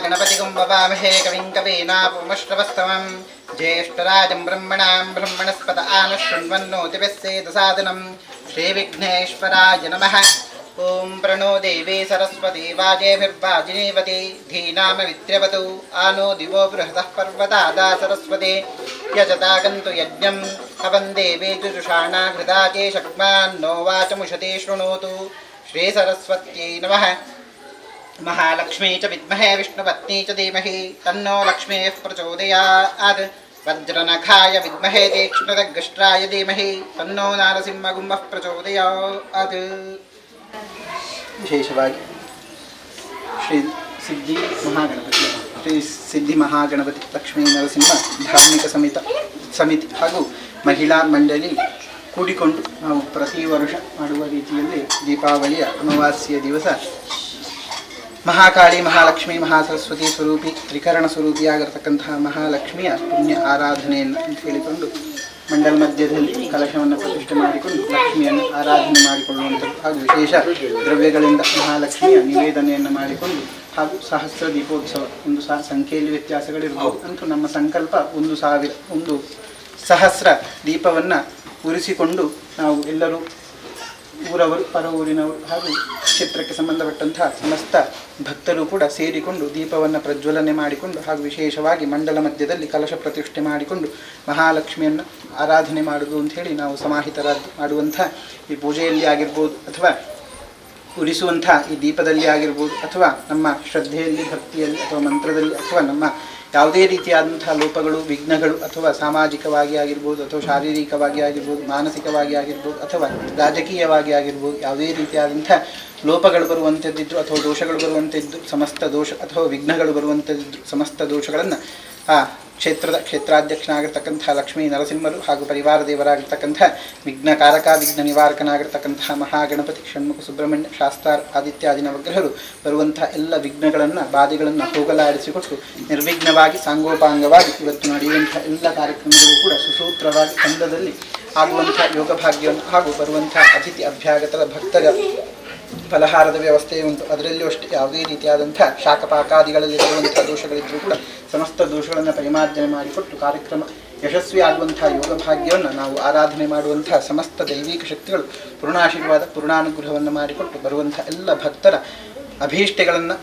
गणपतिगुं ववामहे कविं कवीनापुमश्रवस्तमं ज्येष्ठराजं ब्रह्मणां ब्रह्मणस्पत आनशृण्वन्नोतिभिस्सेदसादनं श्रीविघ्नेश्वराय नमः। ॐ प्रणो देवी सरस्वती वाजेभिर्वाजिनीवती धीनामवित्र्यवतु आनो दिवो बृहतः पर्वतादा सरस्वती यजतागन्तु यज्ञम् अवं देवी जुजुषाणा घृताचे शक्मान्नो वाचमुषते शृणोतु। श्रीसरस्वत्यै नमः। महालक्ष्मी च विद्महे विष्णुपत्नी च धीमहि तन्नो लक्ष्मीः प्रचोदयात्। वज्रनखाय विद्महे तीक्ष्णदग्गष्ट्राय धीमहि तन्नो नारसिंहगुम्मः प्रचोदयात्। विशेषವಾಗಿ ಶ್ರೀ ಸಿದ್ಧಿ ಮಹಾಗಣಪತಿ ಲಕ್ಷ್ಮೀ ನರಸಿಂಹ ಧಾರ್ಮಿಕ ಸಮಿತಿ ಹಾಗೂ ಮಹಿಳಾ ಮಂಡಳಿ ಕೂಡಿಕೊಂಡು ನಾವು ಪ್ರತಿ ವರ್ಷ ಮಾಡುವ ರೀತಿಯಲ್ಲಿ ದೀಪಾವಳಿಯ ಅಮಾವಾಸ್ಯೆಯ ದಿವಸ ಮಹಾಕಾಳಿ ಮಹಾಲಕ್ಷ್ಮಿ ಮಹಾಸರಸ್ವತಿ ಸ್ವರೂಪಿ ತ್ರಿಕರಣ ಸ್ವರೂಪಿಯಾಗಿರತಕ್ಕಂತಹ ಮಹಾಲಕ್ಷ್ಮಿಯ ಪುಣ್ಯ ಆರಾಧನೆಯನ್ನು ಹೇಳಿಕೊಂಡು ಮಂಡಲ ಮಧ್ಯದಲ್ಲಿ ಕಲಶವನ್ನು ಪ್ರತಿಷ್ಠೆ ಮಾಡಿಕೊಂಡು ಲಕ್ಷ್ಮಿಯನ್ನು ಆರಾಧನೆ ಮಾಡಿಕೊಳ್ಳುವಂಥದ್ದು ಹಾಗೂ ವಿಶೇಷ ದ್ರವ್ಯಗಳಿಂದ ಮಹಾಲಕ್ಷ್ಮಿಯ ನಿವೇದನೆಯನ್ನು ಮಾಡಿಕೊಂಡು ಹಾಗೂ ಸಹಸ್ರ ದೀಪೋತ್ಸವ ಒಂದು ಸಂಖ್ಯೆಯಲ್ಲಿ ವ್ಯತ್ಯಾಸಗಳಿರ್ಬೋದು ಅಂತೂ ನಮ್ಮ ಸಂಕಲ್ಪ 1 ಸಹಸ್ರ ದೀಪವನ್ನು ಉರಿಸಿಕೊಂಡು ನಾವು ಎಲ್ಲರೂ ಊರವರು ಪರ ಊರಿನವರು ಹಾಗೂ ಕ್ಷೇತ್ರಕ್ಕೆ ಸಂಬಂಧಪಟ್ಟಂತಹ ಸಮಸ್ತ ಭಕ್ತರು ಕೂಡ ಸೇರಿಕೊಂಡು ದೀಪವನ್ನು ಪ್ರಜ್ವಲನೆ ಮಾಡಿಕೊಂಡು ಹಾಗೂ ವಿಶೇಷವಾಗಿ ಮಂಡಲ ಮಧ್ಯದಲ್ಲಿ ಕಲಶ ಪ್ರತಿಷ್ಠೆ ಮಾಡಿಕೊಂಡು ಮಹಾಲಕ್ಷ್ಮಿಯನ್ನು ಆರಾಧನೆ ಮಾಡುವುದು ಅಂಥೇಳಿ ನಾವು ಸಮಾಹಿತರಾಗಿ ಮಾಡುವಂಥ ಈ ಪೂಜೆಯಲ್ಲಿ ಆಗಿರ್ಬೋದು ಅಥವಾ ಉರಿಸುವಂಥ ಈ ದೀಪದಲ್ಲಿ ಆಗಿರ್ಬೋದು ಅಥವಾ ನಮ್ಮ ಶ್ರದ್ಧೆಯಲ್ಲಿ ಭಕ್ತಿಯಲ್ಲಿ ಅಥವಾ ಮಂತ್ರದಲ್ಲಿ ಅಥವಾ ನಮ್ಮ ಯಾವುದೇ ರೀತಿಯಾದಂತಹ ಲೋಪಗಳು ವಿಘ್ನಗಳು ಅಥವಾ ಸಾಮಾಜಿಕವಾಗಿ ಆಗಿರ್ಬೋದು ಅಥವಾ ಶಾರೀರಿಕವಾಗಿ ಆಗಿರ್ಬೋದು ಮಾನಸಿಕವಾಗಿ ಆಗಿರ್ಬೋದು ಅಥವಾ ರಾಜಕೀಯವಾಗಿ ಆಗಿರ್ಬೋದು ಯಾವುದೇ ರೀತಿಯಾದಂಥ ಲೋಪಗಳು ಬರುವಂಥದ್ದಿದ್ರು ಅಥವಾ ದೋಷಗಳು ಬರುವಂಥದ್ದು ಸಮಸ್ತ ದೋಷ ಅಥವಾ ವಿಘ್ನಗಳು ಬರುವಂಥದ್ದಿದ್ರು ಸಮಸ್ತ ದೋಷಗಳನ್ನು ಆ ಕ್ಷೇತ್ರಾಧ್ಯಕ್ಷನಾಗಿರ್ತಕ್ಕಂಥ ಲಕ್ಷ್ಮೀ ನರಸಿಂಹರು ಹಾಗೂ ಪರಿವಾರ ದೇವರಾಗಿರ್ತಕ್ಕಂಥ ವಿಘ್ನಕಾರಕ ವಿಘ್ನ ನಿವಾರಕನಾಗಿರ್ತಕ್ಕಂತಹ ಮಹಾಗಣಪತಿ ಷಣ್ಮುಖ ಸುಬ್ರಹ್ಮಣ್ಯ ಶಾಸ್ತಾರ್ ಆದಿತ್ಯಾದಿ ನವಗ್ರಹರು ಬರುವಂಥ ಎಲ್ಲ ವಿಘ್ನಗಳನ್ನು ಬಾಧೆಗಳನ್ನು ಹೋಗಲಾಡಿಸಿಕೊಟ್ಟು ನಿರ್ವಿಘ್ನವಾಗಿ ಸಾಂಗೋಪಾಂಗವಾಗಿ ಇವತ್ತು ನಡೆಯುವಂಥ ಎಲ್ಲ ಕಾರ್ಯಕ್ರಮಗಳು ಕೂಡ ಸುಸೂತ್ರವಾಗಿ ತಂಡದಲ್ಲಿ ಆಗುವಂಥ ಯೋಗಭಾಗ್ಯವನ್ನು ಹಾಗೂ ಬರುವಂಥ ಅತಿಥಿ ಅಭ್ಯಾಗತರ ಭಕ್ತರ ಫಲಹಾರದ ವ್ಯವಸ್ಥೆ ಉಂಟು. ಅದರಲ್ಲೂ ಅಷ್ಟೇ ಯಾವುದೇ ರೀತಿಯಾದಂಥ ಶಾಖಪಾಕಾದಿಗಳಲ್ಲಿ ಬರುವಂಥ ದೋಷಗಳಿದ್ದರೂ ಕೂಡ ಸಮಸ್ತ ದೋಷಗಳನ್ನು ಪರಿಮಾರ್ಜನೆ ಮಾಡಿಕೊಟ್ಟು ಕಾರ್ಯಕ್ರಮ ಯಶಸ್ವಿ ಆಗುವಂಥ ಯೋಗಭಾಗ್ಯವನ್ನು ನಾವು ಆರಾಧನೆ ಮಾಡುವಂಥ ಸಮಸ್ತ ದೈವಿಕ ಶಕ್ತಿಗಳು ಪೂರ್ಣಾಶೀರ್ವಾದ ಪೂರ್ಣಾನುಗ್ರಹವನ್ನು ಮಾಡಿಕೊಟ್ಟು ಬರುವಂಥ ಎಲ್ಲ ಭಕ್ತರ ಅಭೀಷ್ಟೆಗಳನ್ನು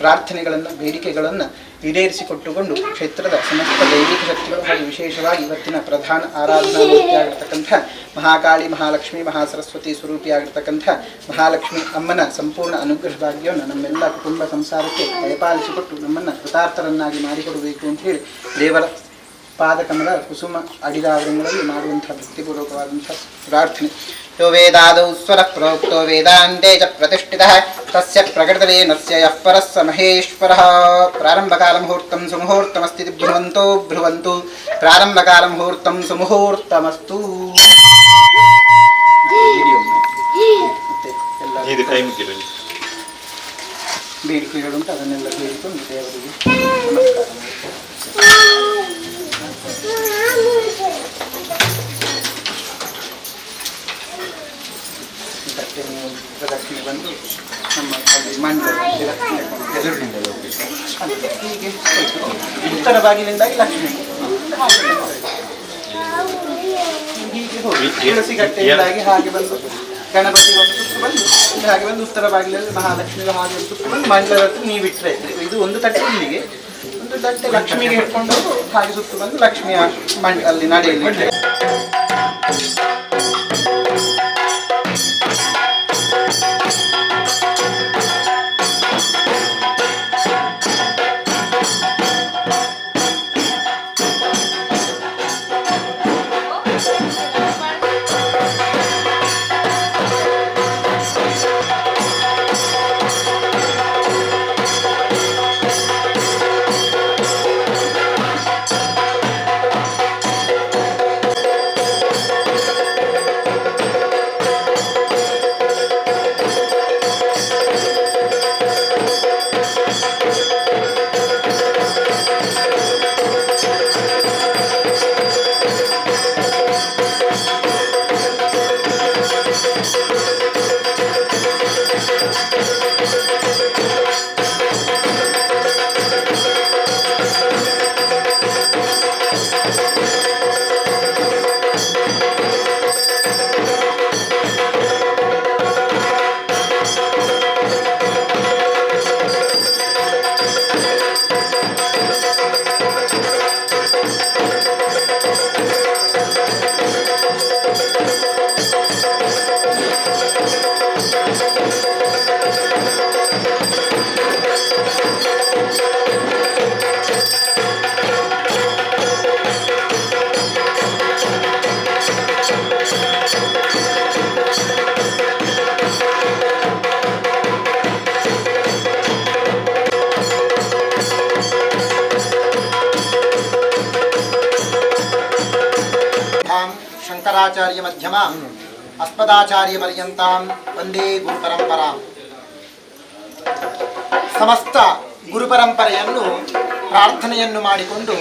ಪ್ರಾರ್ಥನೆಗಳನ್ನು ಬೇಡಿಕೆಗಳನ್ನು ಈಡೇರಿಸಿಕೊಟ್ಟುಕೊಂಡು ಕ್ಷೇತ್ರದ ಸಮಸ್ತ ದೈವಿಕ ಶಕ್ತಿಗಳು ಹಾಗೂ ವಿಶೇಷವಾಗಿ ಇವತ್ತಿನ ಪ್ರಧಾನ ಆರಾಧನಾ ಮೂರ್ತಿಯಾಗಿರ್ತಕ್ಕಂಥ ಮಹಾಕಾಳಿ ಮಹಾಲಕ್ಷ್ಮಿ ಮಹಾಸರಸ್ವತಿ ಸ್ವರೂಪಿಯಾಗಿರ್ತಕ್ಕಂಥ ಮಹಾಲಕ್ಷ್ಮಿ ಅಮ್ಮನ ಸಂಪೂರ್ಣ ಅನುಗ್ರಹ ಭಾಗ್ಯವನ್ನು ನಮ್ಮೆಲ್ಲ ಕುಟುಂಬ ಸಂಸಾರಕ್ಕೆ ದಯಪಾಲಿಸಿಕೊಟ್ಟು ನಮ್ಮನ್ನು ಕೃತಾರ್ಥರನ್ನಾಗಿ ಮಾಡಿಕೊಡಬೇಕು ಅಂತ ಹೇಳಿ ದೇವರ ಪಾದಕಮಲ ಕುಸುಮ ಅಡಿದಾವರಣಗಳಲ್ಲಿ ಮಾಡುವಂಥ ಭಕ್ತಿಪೂರ್ವಕವಾದಂಥ ಪ್ರಾರ್ಥನೆ. ಯೋ ವೇದಾದೌ ಸ್ವರಃ ಪ್ರೋಕ್ತೋ ವೇದಾಂತೆ ಚ ಪ್ರತಿಷ್ಠಿತಃ ತಸ್ಯ ಪ್ರಕೃತಲೀನಸ್ಯ ಯಃ ಪರಃ ಸ ಮಹೇಶ್ವರಃ. ಪ್ರಾರಂಭಕಾಲ ಮುಹೂರ್ತಂ ಸುಮುಹೂರ್ತಮಸ್ತಿ ಬ್ರುವಂತು ಪ್ರಾರಂಭಕಾಲ ಮುಹೂರ್ತಂ ಸುಮುಹೂರ್ತಮಸ್ತು. ಬೇಡಿಕೆಗಳುಂಟು ಅದನ್ನೆಲ್ಲ ಬೇಡಿಕೊಂಡು ದೇವರಿಗೆ ಪ್ರದಕ್ಷಿಣೆ ಬಂದು ನಮ್ಮ ಹೀಗೆ ಉತ್ತರ ಬಾಗಿಲಿಂದಾಗಿ ಲಕ್ಷ್ಮಿ ಹೀಗೆ ಹೋಗಿ ತುಳಸಿ ಗಟ್ಟೆಯಿಂದಾಗಿ ಹಾಗೆ ಬಂದು ಗಣಪತಿ ಒಂದು ಸುತ್ತು ಬಂದು ಹಾಗೆ ಬಂದು ಉತ್ತರ ಬಾಗಿಲಲ್ಲಿ ಮಹಾಲಕ್ಷ್ಮಿಗೆ ಹಾಗೆ ಒಂದು ಸುತ್ತು ಬಂದು ಮಂಡಲ ನೀವಿಟ್ಟರೆ ಇದು ಒಂದು ತಟ್ಟೆ ಇಲ್ಲಿಗೆ ಒಂದು ತಟ್ಟೆ ಲಕ್ಷ್ಮಿಗೆ ಹಿಡ್ಕೊಂಡು ಹಾಗೆ ಸುತ್ತು ಬಂದು ಲಕ್ಷ್ಮಿಯ ಅಲ್ಲಿ ನಡೆಯಲ್ಲಿ ಶಂಕರಾಚಾರ್ಯ ಮಧ್ಯಮ ಅಸ್ಮದಾಚಾರ್ಯ ಪರ್ಯಂತಾಂ ವಂದೇ ಗುರುಪರಂಪರಾಂ. ಸಮಸ್ತ ಗುರುಪರಂಪರೆಯನ್ನು ಪ್ರಾರ್ಥನೆಯನ್ನು ಮಾಡಿಕೊಂಡು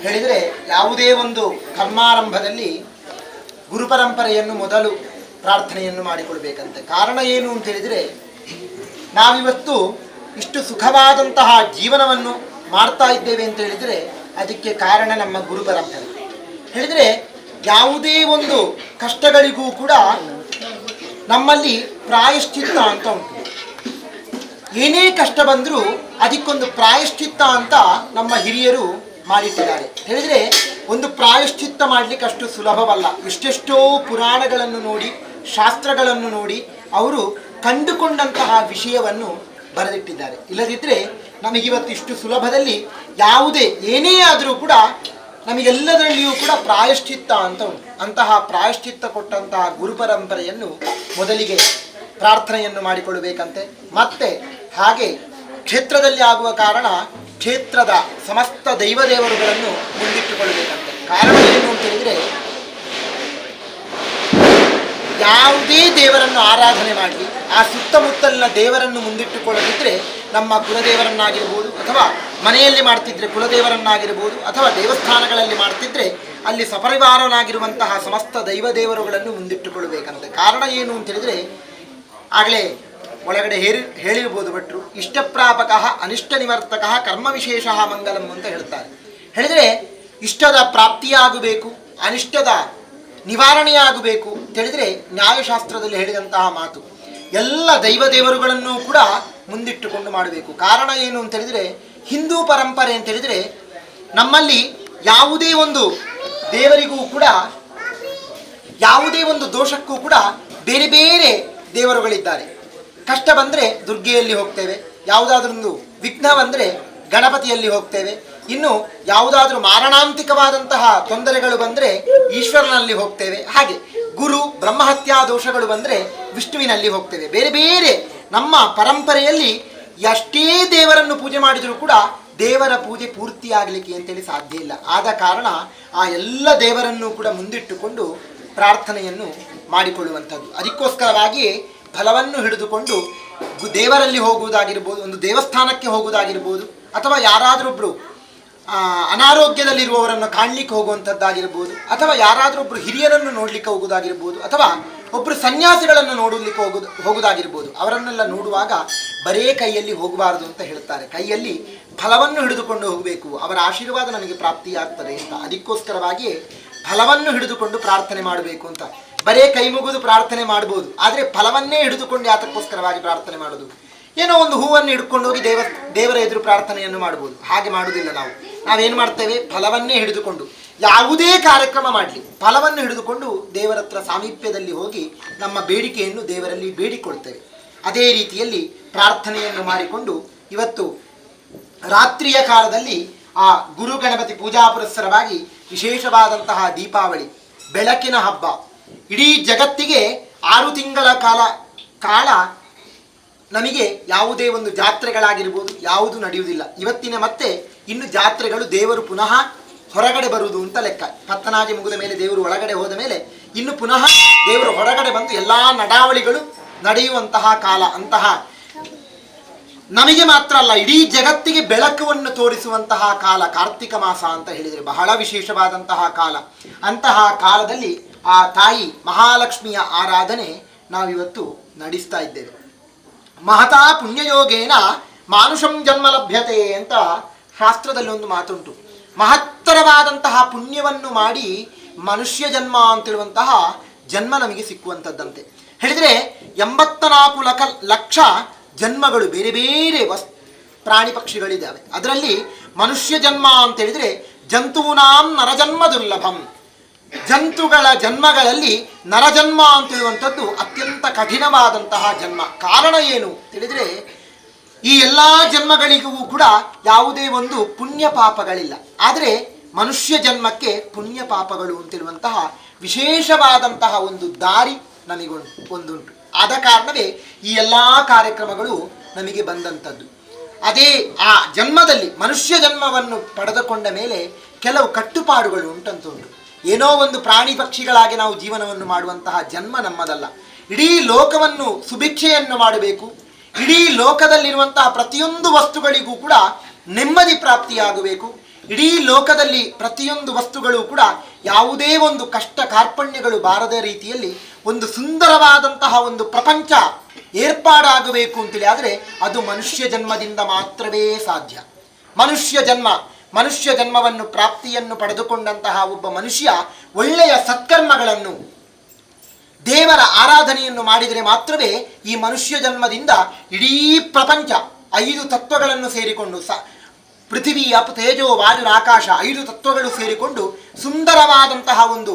ಹೇಳಿದರೆ, ಯಾವುದೇ ಒಂದು ಕರ್ಮಾರಂಭದಲ್ಲಿ ಗುರುಪರಂಪರೆಯನ್ನು ಮೊದಲು ಪ್ರಾರ್ಥನೆಯನ್ನು ಮಾಡಿಕೊಳ್ಬೇಕಂತೆ. ಕಾರಣ ಏನು ಅಂತ ಹೇಳಿದರೆ, ನಾವಿವತ್ತು ಇಷ್ಟು ಸುಖವಾದಂತಹ ಜೀವನವನ್ನು ಮಾಡ್ತಾ ಇದ್ದೇವೆ ಅಂತ ಹೇಳಿದರೆ ಅದಕ್ಕೆ ಕಾರಣ ನಮ್ಮ ಗುರುಪರಂಪರೆ. ಹೇಳಿದರೆ ಯಾವುದೇ ಒಂದು ಕಷ್ಟಗಳಿಗೂ ಕೂಡ ನಮ್ಮಲ್ಲಿ ಪ್ರಾಯಶ್ಚಿತ್ತ ಅಂತ ಉಂಟು. ಏನೇ ಕಷ್ಟ ಬಂದರೂ ಅದಕ್ಕೊಂದು ಪ್ರಾಯಶ್ಚಿತ್ತ ಅಂತ ನಮ್ಮ ಹಿರಿಯರು ಮಾಡಿಟ್ಟಿದ್ದಾರೆ. ಹೇಳಿದರೆ ಒಂದು ಪ್ರಾಯಶ್ಚಿತ್ತ ಮಾಡಲಿಕ್ಕೆ ಅಷ್ಟು ಸುಲಭವಲ್ಲ. ಎಷ್ಟೆಷ್ಟೋ ಪುರಾಣಗಳನ್ನು ನೋಡಿ, ಶಾಸ್ತ್ರಗಳನ್ನು ನೋಡಿ ಅವರು ಕಂಡುಕೊಂಡಂತಹ ವಿಷಯವನ್ನು ಬರೆದಿಟ್ಟಿದ್ದಾರೆ. ಇಲ್ಲದಿದ್ದರೆ ನಮಗಿವತ್ತು ಇಷ್ಟು ಸುಲಭದಲ್ಲಿ ಯಾವುದೇ ಏನೇ ಆದರೂ ಕೂಡ ನಮಗೆಲ್ಲದರಲ್ಲಿಯೂ ಕೂಡ ಪ್ರಾಯಶ್ಚಿತ್ತ ಅಂತ ಉಂಟು. ಅಂತಹ ಪ್ರಾಯಶ್ಚಿತ್ತ ಕೊಟ್ಟಂತಹ ಗುರುಪರಂಪರೆಯನ್ನು ಮೊದಲಿಗೆ ಪ್ರಾರ್ಥನೆಯನ್ನು ಮಾಡಿಕೊಳ್ಳಬೇಕಂತೆ. ಮತ್ತೆ ಹಾಗೆ ಕ್ಷೇತ್ರದಲ್ಲಿ ಆಗುವ ಕಾರಣ ಕ್ಷೇತ್ರದ ಸಮಸ್ತ ದೈವದೇವರುಗಳನ್ನು ಮುಂದಿಟ್ಟುಕೊಳ್ಳಬೇಕಂತೆ. ಕಾರಣ ಏನು ಅಂತ ಹೇಳಿದರೆ, ಯಾವುದೇ ದೇವರನ್ನು ಆರಾಧನೆ ಮಾಡಿ ಆ ಸುತ್ತಮುತ್ತಲಿನ ದೇವರನ್ನು ಮುಂದಿಟ್ಟುಕೊಳ್ಳದಿದ್ದರೆ, ನಮ್ಮ ಕುಲದೇವರನ್ನಾಗಿರ್ಬೋದು ಅಥವಾ ಮನೆಯಲ್ಲಿ ಮಾಡ್ತಿದ್ರೆ ಕುಲದೇವರನ್ನಾಗಿರ್ಬೋದು ಅಥವಾ ದೇವಸ್ಥಾನಗಳಲ್ಲಿ ಮಾಡ್ತಿದ್ರೆ ಅಲ್ಲಿ ಸಪರಿವಾರನಾಗಿರುವಂತಹ ಸಮಸ್ತ ದೈವದೇವರುಗಳನ್ನು ಮುಂದಿಟ್ಟುಕೊಳ್ಳಬೇಕಂತೆ. ಕಾರಣ ಏನು ಅಂತ ಹೇಳಿದರೆ, ಆಗಲೇ ಒಳಗಡೆ ಹೇಳಿರ್ಬೋದು ಭಟ್ರು, ಇಷ್ಟಪ್ರಾಪಕ ಅನಿಷ್ಟ ನಿವರ್ತಕ ಕರ್ಮ ವಿಶೇಷ ಮಂಗಲಂ ಅಂತ ಹೇಳ್ತಾರೆ. ಹೇಳಿದರೆ ಇಷ್ಟದ ಪ್ರಾಪ್ತಿಯಾಗಬೇಕು, ಅನಿಷ್ಟದ ನಿವಾರಣೆಯಾಗಬೇಕು ಅಂತೇಳಿದರೆ ನ್ಯಾಯಶಾಸ್ತ್ರದಲ್ಲಿ ಹೇಳಿದಂತಹ ಮಾತು. ಎಲ್ಲ ದೈವದೇವರುಗಳನ್ನು ಕೂಡ ಮುಂದಿಟ್ಟುಕೊಂಡು ಮಾಡಬೇಕು. ಕಾರಣ ಏನು ಅಂತ ಹೇಳಿದರೆ, ಹಿಂದೂ ಪರಂಪರೆ ಅಂತ ಹೇಳಿದರೆ ನಮ್ಮಲ್ಲಿ ಯಾವುದೇ ಒಂದು ದೇವರಿಗೂ ಕೂಡ ಯಾವುದೇ ಒಂದು ದೋಷಕ್ಕೂ ಕೂಡ ಬೇರೆ ಬೇರೆ ದೇವರುಗಳಿದ್ದಾರೆ. ಕಷ್ಟ ಬಂದರೆ ದುರ್ಗೆಯಲ್ಲಿ ಹೋಗ್ತೇವೆ, ಯಾವುದಾದ್ರೊಂದು ವಿಘ್ನ ಬಂದರೆ ಗಣಪತಿಯಲ್ಲಿ ಹೋಗ್ತೇವೆ, ಇನ್ನು ಯಾವುದಾದ್ರೂ ಮಾರಣಾಂತಿಕವಾದಂತಹ ತೊಂದರೆಗಳು ಬಂದರೆ ಈಶ್ವರನಲ್ಲಿ ಹೋಗ್ತೇವೆ. ಹಾಗೆ ಗುರು ಬ್ರಹ್ಮಹತ್ಯಾ ದೋಷಗಳು ಬಂದರೆ ವಿಷ್ಣುವಿನಲ್ಲಿ ಹೋಗ್ತೇವೆ. ಬೇರೆ ಬೇರೆ ನಮ್ಮ ಪರಂಪರೆಯಲ್ಲಿ ಎಷ್ಟೇ ದೇವರನ್ನು ಪೂಜೆ ಮಾಡಿದರೂ ಕೂಡ ದೇವರ ಪೂಜೆ ಪೂರ್ತಿಯಾಗಲಿಕ್ಕೆ ಅಂತೇಳಿ ಸಾಧ್ಯ ಇಲ್ಲ. ಆದ ಕಾರಣ ಆ ಎಲ್ಲ ದೇವರನ್ನು ಕೂಡ ಮುಂದಿಟ್ಟುಕೊಂಡು ಪ್ರಾರ್ಥನೆಯನ್ನು ಮಾಡಿಕೊಳ್ಳುವಂಥದ್ದು. ಅದಕ್ಕೋಸ್ಕರವಾಗಿಯೇ ಫಲವನ್ನು ಹಿಡಿದುಕೊಂಡು ದೇವರಲ್ಲಿ ಹೋಗುವುದಾಗಿರ್ಬೋದು, ಒಂದು ದೇವಸ್ಥಾನಕ್ಕೆ ಹೋಗುವುದಾಗಿರ್ಬೋದು, ಅಥವಾ ಯಾರಾದರೊಬ್ಬರು ಅನಾರೋಗ್ಯದಲ್ಲಿರುವವರನ್ನು ಕಾಣಲಿಕ್ಕೆ ಹೋಗುವಂಥದ್ದಾಗಿರ್ಬೋದು, ಅಥವಾ ಯಾರಾದರೊಬ್ಬರು ಹಿರಿಯರನ್ನು ನೋಡಲಿಕ್ಕೆ ಹೋಗುವುದಾಗಿರ್ಬೋದು, ಅಥವಾ ಒಬ್ಬರು ಸನ್ಯಾಸಿಗಳನ್ನು ನೋಡಲಿಕ್ಕೆ ಹೋಗುವುದಾಗಿರ್ಬೋದು. ಅವರನ್ನೆಲ್ಲ ನೋಡುವಾಗ ಬರೇ ಕೈಯಲ್ಲಿ ಹೋಗಬಾರದು ಅಂತ ಹೇಳ್ತಾರೆ. ಕೈಯಲ್ಲಿ ಫಲವನ್ನು ಹಿಡಿದುಕೊಂಡು ಹೋಗಬೇಕು, ಅವರ ಆಶೀರ್ವಾದ ನಮಗೆ ಪ್ರಾಪ್ತಿಯಾಗ್ತದೆ ಅಂತ. ಅದಕ್ಕೋಸ್ಕರವಾಗಿಯೇ ಫಲವನ್ನು ಹಿಡಿದುಕೊಂಡು ಪ್ರಾರ್ಥನೆ ಮಾಡಬೇಕು ಅಂತ. ಬರೇ ಕೈ ಮುಗಿದು ಪ್ರಾರ್ಥನೆ ಮಾಡ್ಬೋದು, ಆದರೆ ಫಲವನ್ನೇ ಹಿಡಿದುಕೊಂಡು ಯಾತಕ್ಕೋಸ್ಕರವಾಗಿ ಪ್ರಾರ್ಥನೆ ಮಾಡೋದು? ಏನೋ ಒಂದು ಹೂವನ್ನು ಹಿಡ್ಕೊಂಡು ಹೋಗಿ ದೇವರ ಎದುರು ಪ್ರಾರ್ಥನೆಯನ್ನು ಮಾಡ್ಬೋದು. ಹಾಗೆ ಮಾಡುವುದಿಲ್ಲ. ನಾವೇನು ಮಾಡ್ತೇವೆ? ಫಲವನ್ನೇ ಹಿಡಿದುಕೊಂಡು ಯಾವುದೇ ಕಾರ್ಯಕ್ರಮ ಮಾಡಲಿ ಫಲವನ್ನು ಹಿಡಿದುಕೊಂಡು ದೇವರ ಹತ್ರ ಸಾಮೀಪ್ಯದಲ್ಲಿ ಹೋಗಿ ನಮ್ಮ ಬೇಡಿಕೆಯನ್ನು ದೇವರಲ್ಲಿ ಬೇಡಿಕೊಳ್ತೇವೆ. ಅದೇ ರೀತಿಯಲ್ಲಿ ಪ್ರಾರ್ಥನೆಯನ್ನು ಮಾಡಿಕೊಂಡು ಇವತ್ತು ರಾತ್ರಿಯ ಕಾಲದಲ್ಲಿ ಆ ಗುರು ಗಣಪತಿ ಪೂಜಾ ಪುರಸ್ಸರವಾಗಿ ವಿಶೇಷವಾದಂತಹ ದೀಪಾವಳಿ ಬೆಳಕಿನ ಹಬ್ಬ. ಇಡೀ ಜಗತ್ತಿಗೆ 6 ತಿಂಗಳ ಕಾಲ ನಮಗೆ ಯಾವುದೇ ಒಂದು ಜಾತ್ರೆಗಳಾಗಿರ್ಬೋದು ಯಾವುದು ನಡೆಯುವುದಿಲ್ಲ. ಇವತ್ತಿನ ಮತ್ತೆ ಇನ್ನು ಜಾತ್ರೆಗಳು, ದೇವರು ಪುನಃ ಹೊರಗಡೆ ಬರುವುದು ಅಂತ ಲೆಕ್ಕ. ಪತ್ತನಾಜಿ ಮುಗಿದ ಮೇಲೆ ದೇವರು ಒಳಗಡೆ ಹೋದ ಮೇಲೆ ಇನ್ನು ಪುನಃ ದೇವರು ಹೊರಗಡೆ ಬಂದು ಎಲ್ಲ ನಡಾವಳಿಗಳು ನಡೆಯುವಂತಹ ಕಾಲ. ಅಂತಹ ನಮಗೆ ಮಾತ್ರ ಅಲ್ಲ, ಇಡೀ ಜಗತ್ತಿಗೆ ಬೆಳಕನ್ನು ತೋರಿಸುವಂತಹ ಕಾಲ ಕಾರ್ತಿಕ ಮಾಸ ಅಂತ ಹೇಳಿದರೆ ಬಹಳ ವಿಶೇಷವಾದಂತಹ ಕಾಲ. ಅಂತಹ ಕಾಲದಲ್ಲಿ ಆ ತಾಯಿ ಮಹಾಲಕ್ಷ್ಮಿಯ ಆರಾಧನೆ ನಾವಿವತ್ತು ನಡೆಸ್ತಾ ಇದ್ದೇವೆ. ಮಹತಾ ಪುಣ್ಯಯೋಗೇನ ಮಾನುಷಂ ಜನ್ಮ ಲಭ್ಯತೆ ಅಂತ ಶಾಸ್ತ್ರದಲ್ಲಿ ಒಂದು ಮಾತುಂಟು. ಮಹತ್ತರವಾದಂತಹ ಪುಣ್ಯವನ್ನು ಮಾಡಿ ಮನುಷ್ಯ ಜನ್ಮ ಅಂತೇಳುವಂತಹ ಜನ್ಮ ನಮಗೆ ಸಿಕ್ಕುವಂಥದ್ದಂತೆ. ಹೇಳಿದರೆ 84 ಲಕ್ಷ ಜನ್ಮಗಳು ಬೇರೆ ಬೇರೆ ಪ್ರಾಣಿ ಪಕ್ಷಿಗಳಿದ್ದಾವೆ. ಅದರಲ್ಲಿ ಮನುಷ್ಯ ಜನ್ಮ ಅಂತ ಹೇಳಿದರೆ ಜಂತೂನಾಂ ನರಜನ್ಮ ದುರ್ಲಭಂ. ಜಂತುಗಳ ಜನ್ಮಗಳಲ್ಲಿ ನರಜನ್ಮ ಅಂತೇಳುವಂಥದ್ದು ಅತ್ಯಂತ ಕಠಿಣವಾದಂತಹ ಜನ್ಮ. ಕಾರಣ ಏನು ತಿಳಿದರೆ, ಈ ಎಲ್ಲ ಜನ್ಮಗಳಿಗೂ ಕೂಡ ಯಾವುದೇ ಒಂದು ಪುಣ್ಯ ಪಾಪಗಳಿಲ್ಲ. ಆದರೆ ಮನುಷ್ಯ ಜನ್ಮಕ್ಕೆ ಪುಣ್ಯ ಪಾಪಗಳು ಅಂತೇಳುವಂತಹ ವಿಶೇಷವಾದಂತಹ ಒಂದು ದಾರಿ ನಮಗೊಂದುಂಟು. ಆದ ಕಾರಣವೇ ಈ ಎಲ್ಲ ಕಾರ್ಯಕ್ರಮಗಳು ನಮಗೆ ಬಂದಂಥದ್ದು. ಅದೇ ಆ ಜನ್ಮದಲ್ಲಿ ಮನುಷ್ಯ ಜನ್ಮವನ್ನು ಪಡೆದುಕೊಂಡ ಮೇಲೆ ಕೆಲವು ಕಟ್ಟುಪಾಡುಗಳು ಉಂಟು. ಏನೋ ಒಂದು ಪ್ರಾಣಿ ಪಕ್ಷಿಗಳಾಗಿ ನಾವು ಜೀವನವನ್ನು ಮಾಡುವಂತಹ ಜನ್ಮ ನಮ್ಮದಲ್ಲ. ಇಡೀ ಲೋಕವನ್ನು ಸುಭಿಕ್ಷೆಯನ್ನು ಮಾಡಬೇಕು. ಇಡೀ ಲೋಕದಲ್ಲಿರುವಂತಹ ಪ್ರತಿಯೊಂದು ವಸ್ತುಗಳಿಗೂ ಕೂಡ ನೆಮ್ಮದಿ ಪ್ರಾಪ್ತಿಯಾಗಬೇಕು. ಇಡೀ ಲೋಕದಲ್ಲಿ ಪ್ರತಿಯೊಂದು ವಸ್ತುಗಳು ಕೂಡ ಯಾವುದೇ ಒಂದು ಕಷ್ಟ ಕಾರ್ಪಣ್ಯಗಳು ಬಾರದ ರೀತಿಯಲ್ಲಿ ಒಂದು ಸುಂದರವಾದಂತಹ ಒಂದು ಪ್ರಪಂಚ ಏರ್ಪಾಡಾಗಬೇಕು ಅಂತೇಳಿ ಆದರೆ ಅದು ಮನುಷ್ಯ ಜನ್ಮದಿಂದ ಮಾತ್ರವೇ ಸಾಧ್ಯ. ಮನುಷ್ಯ ಜನ್ಮವನ್ನು ಪ್ರಾಪ್ತಿಯನ್ನು ಪಡೆದುಕೊಂಡಂತಹ ಒಬ್ಬ ಮನುಷ್ಯ ಒಳ್ಳೆಯ ಸತ್ಕರ್ಮಗಳನ್ನು ದೇವರ ಆರಾಧನೆಯನ್ನು ಮಾಡಿದರೆ ಮಾತ್ರವೇ ಈ ಮನುಷ್ಯ ಜನ್ಮದಿಂದ ಇಡೀ ಪ್ರಪಂಚ 5 ತತ್ವಗಳನ್ನು ಸೇರಿಕೊಂಡು ಪೃಥಿವಿ ಅಪ್ ತೇಜೋ ವಾಯು ಆಕಾಶ 5 ತತ್ವಗಳು ಸೇರಿಕೊಂಡು ಸುಂದರವಾದಂತಹ ಒಂದು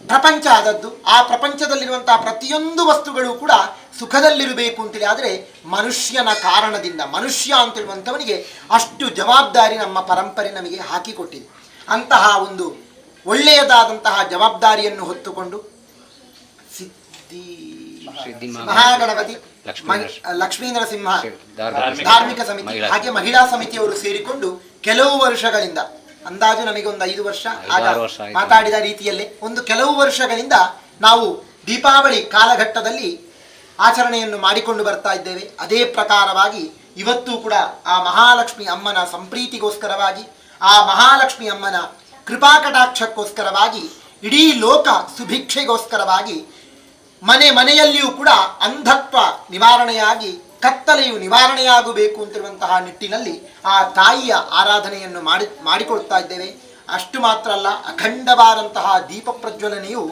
ಪ್ರಪಂಚ ಆದದ್ದು. ಆ ಪ್ರಪಂಚದಲ್ಲಿರುವಂತಹ ಪ್ರತಿಯೊಂದು ವಸ್ತುಗಳು ಕೂಡ ಸುಖದಲ್ಲಿರಬೇಕು ಅಂತೇಳಿ ಆದರೆ ಮನುಷ್ಯನ ಕಾರಣದಿಂದ ಮನುಷ್ಯ ಅಂತೇಳುವಂಥವನಿಗೆ ಅಷ್ಟು ಜವಾಬ್ದಾರಿ ನಮ್ಮ ಪರಂಪರೆ ನಮಗೆ ಹಾಕಿಕೊಟ್ಟಿದೆ. ಅಂತಹ ಒಂದು ಒಳ್ಳೆಯದಾದಂತಹ ಜವಾಬ್ದಾರಿಯನ್ನು ಹೊತ್ತುಕೊಂಡು ಮಹಾಗಣಪತಿ ಲಕ್ಷ್ಮೀ ನರಸಿಂಹ ಧಾರ್ಮಿಕ ಸಮಿತಿ ಹಾಗೆ ಮಹಿಳಾ ಸಮಿತಿಯವರು ಸೇರಿಕೊಂಡು ಕೆಲವು ವರ್ಷಗಳಿಂದ ಅಂದಾಜು ನಮಗೆ ಒಂದು 5 ವರ್ಷ ಆಗ ಮಾತಾಡಿದ ರೀತಿಯಲ್ಲೇ ಕೆಲವು ವರ್ಷಗಳಿಂದ ನಾವು ದೀಪಾವಳಿ ಕಾಲಘಟ್ಟದಲ್ಲಿ ಆಚರಣೆಯನ್ನು ಮಾಡಿಕೊಂಡು ಬರ್ತಾ ಇದ್ದೇವೆ. ಅದೇ ಪ್ರಕಾರವಾಗಿ ಇವತ್ತು ಕೂಡ ಆ ಮಹಾಲಕ್ಷ್ಮಿ ಅಮ್ಮನ ಸಂಪ್ರೀತಿಗೋಸ್ಕರವಾಗಿ ಆ ಮಹಾಲಕ್ಷ್ಮಿ ಅಮ್ಮನ ಕೃಪಾ ಕಟಾಕ್ಷಕ್ಕೋಸ್ಕರವಾಗಿ ಇಡೀ ಲೋಕ ಸುಭಿಕ್ಷೆಗೋಸ್ಕರವಾಗಿ ಮನೆಯಲ್ಲಿಯೂ ಕೂಡ ಅಂಧತ್ವ ನಿವಾರಣೆಯಾಗಿ ಕತ್ತಲೆಯು ನಿವಾರಣೆಯಾಗಬೇಕು ಅಂತಿರುವಂತಹ ನಿಟ್ಟಿನಲ್ಲಿ ಆ ತಾಯಿಯ ಆರಾಧನೆಯನ್ನು ಮಾಡಿಕೊಳ್ತಾ ಇದ್ದೇವೆ. ಅಷ್ಟು ಮಾತ್ರ ಅಲ್ಲ, ಅಖಂಡವಾದಂತಹ ದೀಪ ಪ್ರಜ್ವಲನೆಯು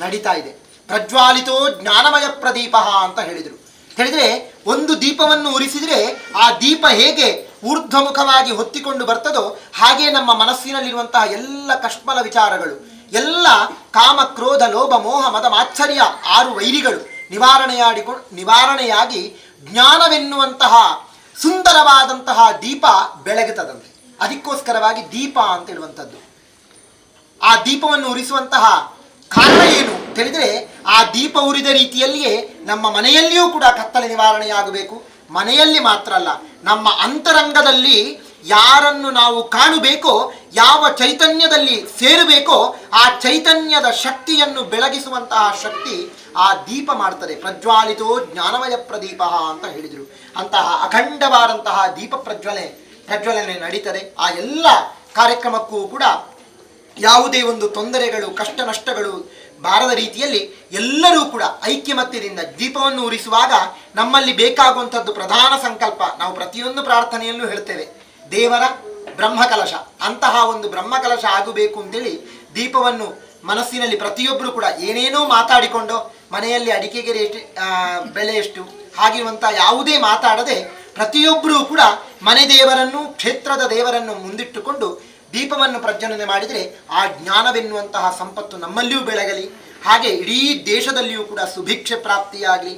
ನಡೀತಾ ಇದೆ. ಪ್ರಜ್ವಾಲಿತೋ ಜ್ಞಾನಮಯ ಪ್ರದೀಪ ಅಂತ ಹೇಳಿದರೆ ಒಂದು ದೀಪವನ್ನು ಉರಿಸಿದರೆ ಆ ದೀಪ ಹೇಗೆ ಊರ್ಧ್ವಮುಖವಾಗಿ ಹೊತ್ತಿಕೊಂಡು ಬರ್ತದೋ ಹಾಗೆ ನಮ್ಮ ಮನಸ್ಸಿನಲ್ಲಿರುವಂತಹ ಎಲ್ಲ ಕಷ್ಮಲ ವಿಚಾರಗಳು, ಎಲ್ಲ ಕಾಮ ಕ್ರೋಧ ಲೋಭ ಮೋಹ ಮದ ಮಾತ್ಸರ್ಯ 6 ವೈರಿಗಳು ನಿವಾರಣೆಯಾಗಿ ಜ್ಞಾನವೆನ್ನುವಂತಹ ಸುಂದರವಾದಂತಹ ದೀಪ ಬೆಳಗುತ್ತದಂತೆ. ಅದಕ್ಕೋಸ್ಕರವಾಗಿ ದೀಪ ಅಂತ ಹೇಳುವಂಥದ್ದು. ಆ ದೀಪವನ್ನು ಉರಿಸುವಂತಹ ಕಾರಣ ಏನು ಹೇಳಿದರೆ ಆ ದೀಪ ಉರಿದ ರೀತಿಯಲ್ಲಿಯೇ ನಮ್ಮ ಮನೆಯಲ್ಲಿಯೂ ಕೂಡ ಕತ್ತಲೆ ನಿವಾರಣೆಯಾಗಬೇಕು. ಮನೆಯಲ್ಲಿ ಮಾತ್ರ ಅಲ್ಲ, ನಮ್ಮ ಅಂತರಂಗದಲ್ಲಿ ಯಾರನ್ನು ನಾವು ಕಾಣಬೇಕೋ, ಯಾವ ಚೈತನ್ಯದಲ್ಲಿ ಸೇರಬೇಕೋ ಆ ಚೈತನ್ಯದ ಶಕ್ತಿಯನ್ನು ಬೆಳಗಿಸುವಂತಹ ಶಕ್ತಿ ಆ ದೀಪ ಮಾಡ್ತದೆ. ಪ್ರಜ್ವಾಲಿತೋ ಜ್ಞಾನಮಯ ಪ್ರದೀಪ ಅಂತ ಹೇಳಿದರು. ಅಂತಹ ಅಖಂಡವಾದಂತಹ ದೀಪ ಪ್ರಜ್ವಲನೆ ನಡೀತದೆ. ಆ ಎಲ್ಲ ಕಾರ್ಯಕ್ರಮಕ್ಕೂ ಕೂಡ ಯಾವುದೇ ಒಂದು ತೊಂದರೆಗಳು ಕಷ್ಟ ನಷ್ಟಗಳು ಬಾರದ ರೀತಿಯಲ್ಲಿ ಎಲ್ಲರೂ ಕೂಡ ಐಕ್ಯಮತ್ಯದಿಂದ ದೀಪವನ್ನು ಉರಿಸುವಾಗ ನಮ್ಮಲ್ಲಿ ಬೇಕಾಗುವಂಥದ್ದು ಪ್ರಧಾನ ಸಂಕಲ್ಪ, ನಾವು ಪ್ರತಿಯೊಂದು ಪ್ರಾರ್ಥನೆಯಲ್ಲೂ ಹೇಳ್ತೇವೆ, ದೇವರ ಬ್ರಹ್ಮಕಲಶ. ಅಂತಹ ಒಂದು ಬ್ರಹ್ಮಕಲಶ ಆಗಬೇಕು ಅಂತೇಳಿ ದೀಪವನ್ನು ಮನಸ್ಸಿನಲ್ಲಿ ಪ್ರತಿಯೊಬ್ಬರು ಕೂಡ ಏನೇನೋ ಮಾತಾಡಿಕೊಂಡು ಮನೆಯಲ್ಲಿ ಅಡಿಕೆಗೆ ಬೆಲೆ ಎಷ್ಟು ಹಾಗಿರುವಂಥ ಯಾವುದೇ ಮಾತಾಡದೆ ಪ್ರತಿಯೊಬ್ಬರೂ ಕೂಡ ಮನೆ ದೇವರನ್ನು ಕ್ಷೇತ್ರದ ದೇವರನ್ನು ಮುಂದಿಟ್ಟುಕೊಂಡು ದೀಪವನ್ನು ಪ್ರಜ್ವಲನೆ ಮಾಡಿದರೆ ಆ ಜ್ಞಾನವೆನ್ನುವಂತಹ ಸಂಪತ್ತು ನಮ್ಮಲ್ಲಿಯೂ ಬೆಳಗಲಿ, ಹಾಗೆ ಇಡೀ ದೇಶದಲ್ಲಿಯೂ ಕೂಡ ಸುಭಿಕ್ಷೆ ಪ್ರಾಪ್ತಿಯಾಗಲಿ,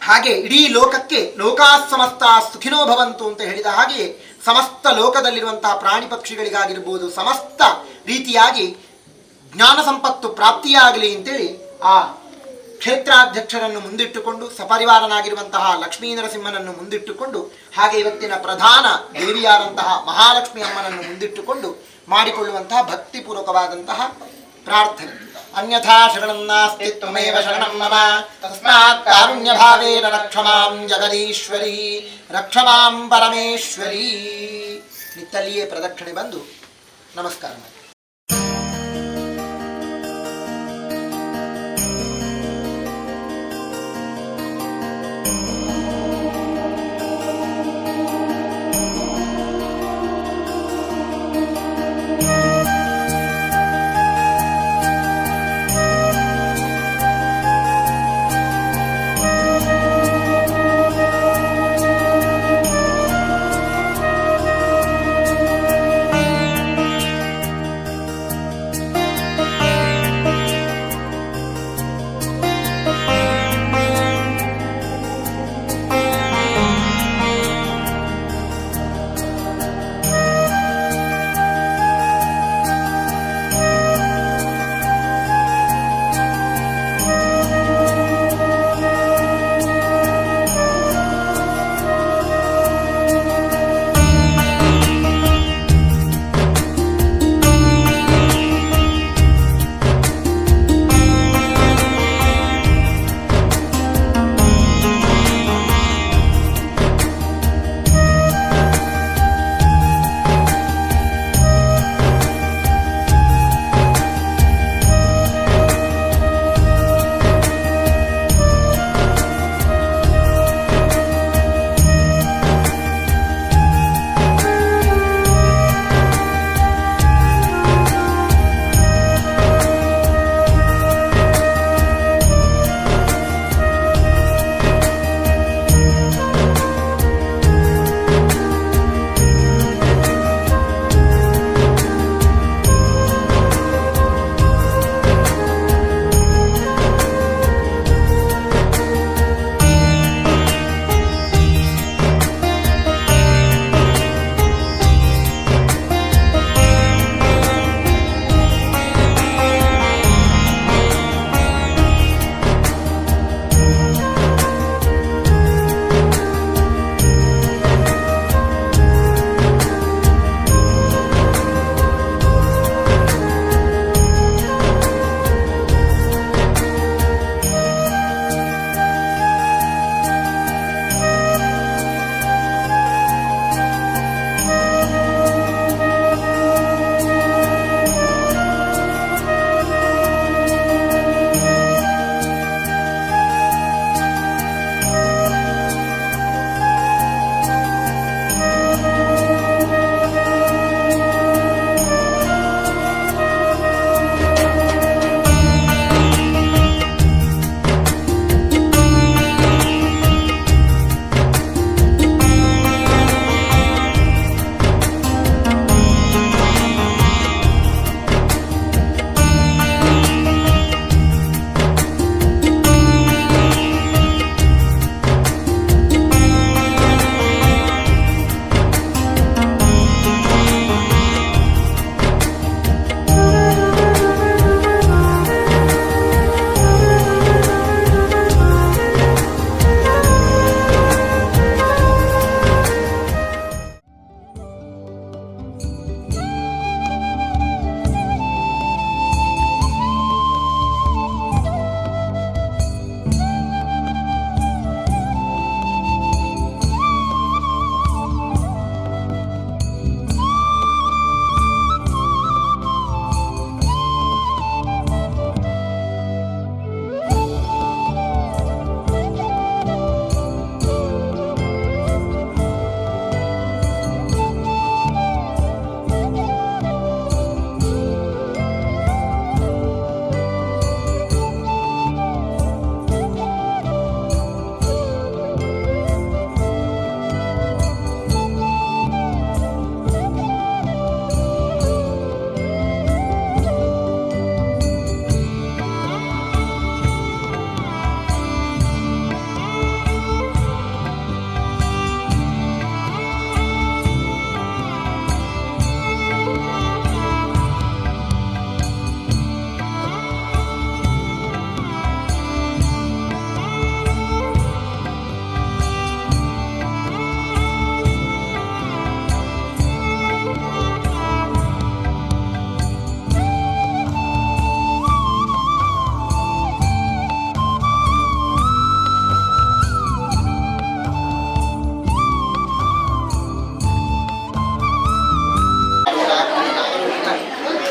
ಹಾಗೆ ಇಡೀ ಲೋಕಕ್ಕೆ ಲೋಕಾಸಮಸ್ತ ಸುಖಿನೋ ಭವಂತು ಅಂತ ಹೇಳಿದ ಹಾಗೆ ಸಮಸ್ತ ಲೋಕದಲ್ಲಿರುವಂತಹ ಪ್ರಾಣಿ ಪಕ್ಷಿಗಳಿಗಾಗಿರ್ಬೋದು ಸಮಸ್ತ ರೀತಿಯಾಗಿ ಜ್ಞಾನ ಸಂಪತ್ತು ಪ್ರಾಪ್ತಿಯಾಗಲಿ ಅಂತೇಳಿ ಆ ಕ್ಷೇತ್ರಾಧ್ಯಕ್ಷರನ್ನು ಮುಂದಿಟ್ಟುಕೊಂಡು ಸಪರಿವಾರನಾಗಿರುವಂತಹ ಲಕ್ಷ್ಮೀ ನರಸಿಂಹನನ್ನು ಮುಂದಿಟ್ಟುಕೊಂಡು ಹಾಗೆ ಇವತ್ತಿನ ಪ್ರಧಾನ ದೇವಿಯಾದಂತಹ ಮಹಾಲಕ್ಷ್ಮಿ ಅಮ್ಮನನ್ನು ಮುಂದಿಟ್ಟುಕೊಂಡು ಮಾಡಿಕೊಳ್ಳುವಂತಹ ಭಕ್ತಿಪೂರ್ವಕವಾದಂತಹ ಪ್ರಾರ್ಥನೆ. ಅನ್ಯಥಾ ಶರಣಂ ನಾಸ್ತಿ ತ್ವಮೇವ ಶರಣಂ ಮಮ ತಸ್ಮಾತ್ ಕಾರುಣ್ಯ ಭಾವೇನ ರಕ್ಷ ಮಾಂ ಜಗದೀಶ್ವರಿ ರಕ್ಷ ಮಾಂ ಪರಮೇಶ್ವರಿ. ನಿತ್ತಲ್ಲಿಯೇ ಪ್ರದಕ್ಷಿಣೆ ಬಂದು ನಮಸ್ಕಾರ ಮಾಡಿ.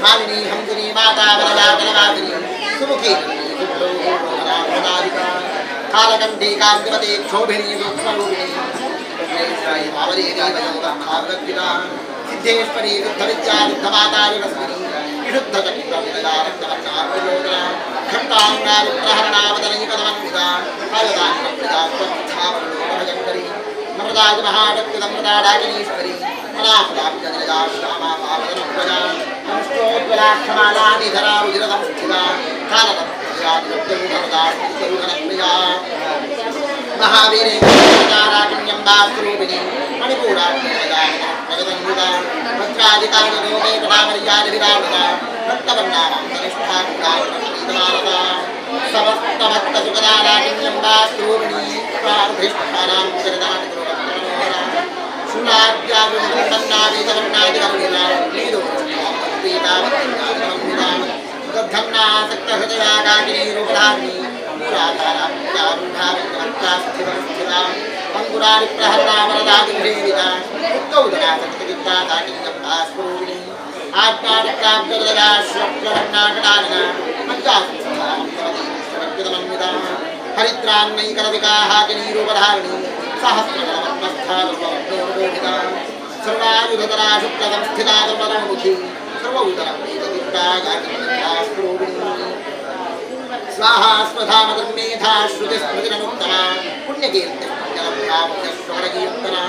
मालिनी हंसिनी माता वरदातलवादिनी सुमुखी कालकंठी कांतिमती क्षोभिनी सूक्ष्मरूपिणी सिद्धेश्वरी युद्धविद्या युद्धमाता युगस्विनी विशुद्धचक्रविदयारक्तवर्णार्योदरा खण्डाङ्गारुप्रहरणावदनैकदमन्विता आयुधान्यप्रदात्वस्थापनोपभजङ्करी नम्रदाज महाशक्तिदम्रदाडाकिनीश्वरी अनाहदाब्जनिलजा श्यामापावदनोपजा अनुष्ठोज्वलाक्षमालानिधरा रुजिरसंस्थिता कालदप्तयादिदप्तरूढमदास्तिरूढनप्रिया महावीरे राकिण्यम्बास्वरूपिणी मणिपूराज्ञा वज्राधिकारिलोके कटामर्यादिविराजिता रक्तवर्णामन्तनिष्ठाकुलाप्रीतमानता समस्तभक्तसुखदा राकिण्यम्बास्वरूपिणी प्रार्धिष्ठानां चरितानिकुरुवक्तमनोहरा शूलाद्याविवर्णादिवर्णादिकरुणिला लीलोष्टापीतावत्यादिमन्विता दद्धन्नासक्तहृदया काकिनी रूपधारिणी मूलाधारारूढाविद्वत्तास्थिता अंकुरारि प्रहरणावरदादिभेदिता उत्तौदनासक्तविद्या ताकिन्यम्बास्वरूपिणी आज्ञाचक्राब्जगदया श्वप्रवर्णाकटालिना मज्जासंस्थामन्विता हरिद्रान्नैकरविकाहाकिनी रूपधारिणी सहस्रकलमन्वस्थारूपवर्णोर्गोहिता सर्वायुधतरा शुक्लसंस्थिता सर्वतोमुखी सर्वौदरप्रीतविद्या याकिन्यम्बास्वरूपिणी स्वाहा स्वधामधर्मेधा श्रुतिस्मृतिरनुत्तमा पुण्यकीर्तिमङ्गलभ्यामुख्यश्वरकीर्तना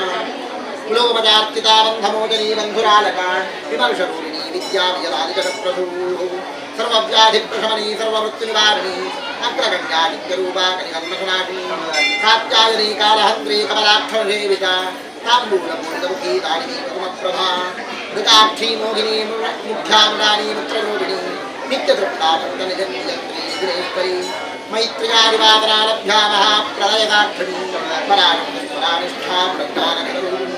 कुलोपजार्चिता बन्धमोचनी बन्धुरालका विमर्शरूपिणी विद्याविजलादिजगत्प्रभूः सर्वव्याधिप्रशमनी सर्वमृत्युनिवारिणी अग्रगण्या नित्यरूपा कनिकर्मशनाशिनी कात्यायनी कालहन्त्री कमलाक्षरसेविता ताम्बूलपूरितमुखी तारिणी पद्मप्रभा मृताक्षी मोहिनी मुख्यामुरानी मित्ररूपिणी नित्यतृप्ता भक्तनिजन्यजन्त्री दिनेश्वरी मैत्र्यादिवादनालभ्या महाप्रलयदाक्षिणी परानिष्ठा प्रज्ञानरूपिणी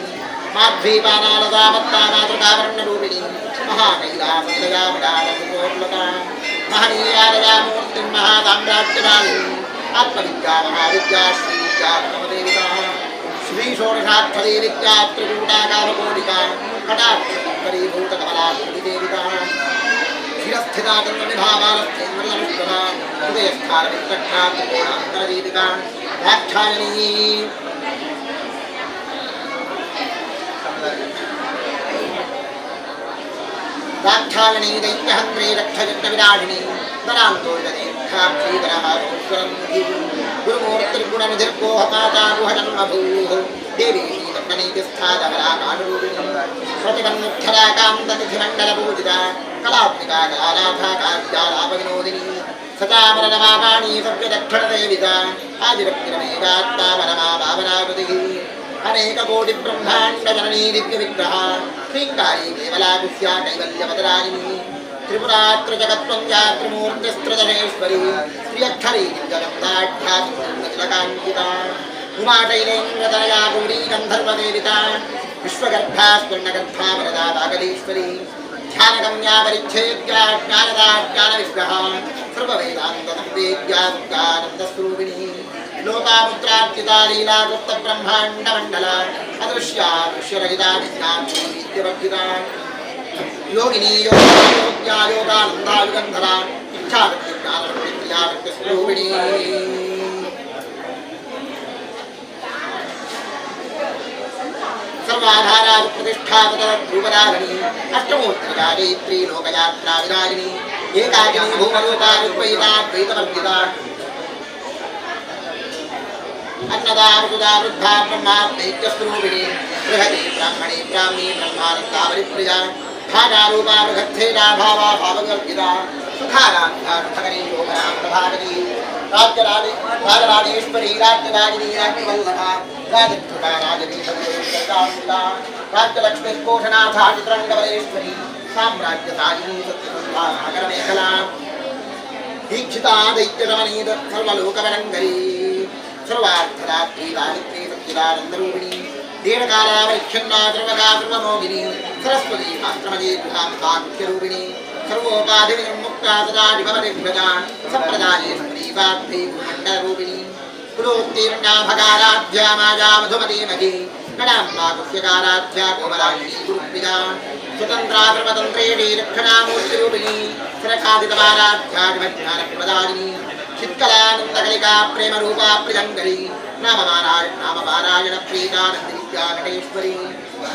माध्वीपानालदामत्ता मातृकावर्णरूपिणी महाकैलासदया विडालसुकोर्लता महनीयादया मूर्तिं महासाम्राज्यदायिनी आत्मविद्या महाविद्या श्रीविद्या परमदेविता श्रीषोडशाक्षरी त्रिकूटाकामकोटिका कटाक्षरीभूतकमलाक्षिदेविता शिरस्थिता चन्द्रनिभावालस्येन्द्रधनुष्प्रभा हृदयस्थानवित्रक्षात्रिकोणान्तरदीपिका व्याख्यायनी दाक्षायणी दैत्यहन्त्री रक्षयज्ञविनाशिनी दरान्तोषदेक्षाक्षीकरहारोश्वरं गुरुमूर्तिर्गुणनिधिर्गोहमाता गुहजन्मभूः देवी श्रीदण्डनीतिस्थादकलाकाशरूपिणी प्रतिपन्मुख्यराकान्ततिथिमण्डलपूजिता कलात्मिका कलानाथा काव्यालापविनोदिनी सचामरनमापाणी सव्यदक्षिणदेविता आदिरक्तिरमेकात्तामरमा भावनाकृतिः अनेककोटिब्रह्माण्डजननी दिव्यविग्रहा श्रीङ्कारी केवलाकुस्या कैवल्यपदरायिनी त्रिपुरात्रजगत्त्वं या त्रिमूर्तिस्त्रिदशेश्वरी त्र्यक्षरी दिव्यगन्धाढ्यातिलकाङ्किता उमाशैलेन्द्रतनया गौरी गन्धर्वदेविता विश्वगर्भा स्वर्णगर्भा वरदा वागलीश्वरी ध्यानगम्या परिच्छेद्या ज्ञानदा ज्ञानविग्रहा सर्ववेदान्तसंवेद्या दुर्गानन्दस्वरूपिणी लोकामुद्रार्चिता लीला गुप्तब्रह्माण्डमण्डला अदृश्या दृश्यरहिता विज्ञात्री विद्यवर्जिता योगिनी योग्या योगानन्दा युगन्धरा इच्छावृत्तिज्ञानवृत्तिक्रियावृत्तिस्वरूपिणी सर्वाधारा प्रतिष्ठापतरूपधारिणी अष्टमूर्तिजा गायत्री लोकयात्रा विराजिनी एकाकिनी भूमरूपा रूपयिता द्वैतवर्जिता अन्नदा वृदा वृद्धा ब्रह्मात्मैक्यस्वरूपिणी बृहती ब्राह्मणी ब्राह्मी ब्रह्मानन्दावरिप्रिया भागारूपा बृहत्थेना भावा भावगर्भिता सुखाराध्यार्थकरी योगनां प्रभावती राजराजेश्वरी राज्यराजिनी राज्यवल्लभा राजधृता राजनीतिता राज्यलक्ष्मीकोशनाथा चित्रङ्गबलेश्वरी साम्राज्यसायिनी सत्यसन्धा नगरमेखला दीक्षिता दैत्यरमणी सर्वलोकवरङ्गरी सर्वार्थदात्री गायत्री सच्चिदानन्दरूपिणी दीर्घकालावरिच्छिन्ना सर्वगा सर्वमोगिनी सरस्वती शास्त्रमयी गुहाम्बाख्यरूपिणी सर्वोपाधिविर्मुक्ता सदा विभवतिभ्रजा सम्प्रदायेश्वरी वाग्भी गुरुमण्डलरूपिणी कुलोत्तीर्णा भगाराध्या माया मधुमती मही गणाम्बाकुष्यकाराध्या गोमराङ्गी गुरुप्रिया स्वतन्त्रा सर्वतन्त्रेणी रक्षणामूर्तिरूपिणी सरकादितमाराध्या जगज्ञानप्रदायिनी चित्कलानन्दकलिका प्रेमरूपा प्रियङ्करी नामपारायण प्रीतानन्दविद्या नटेश्वरी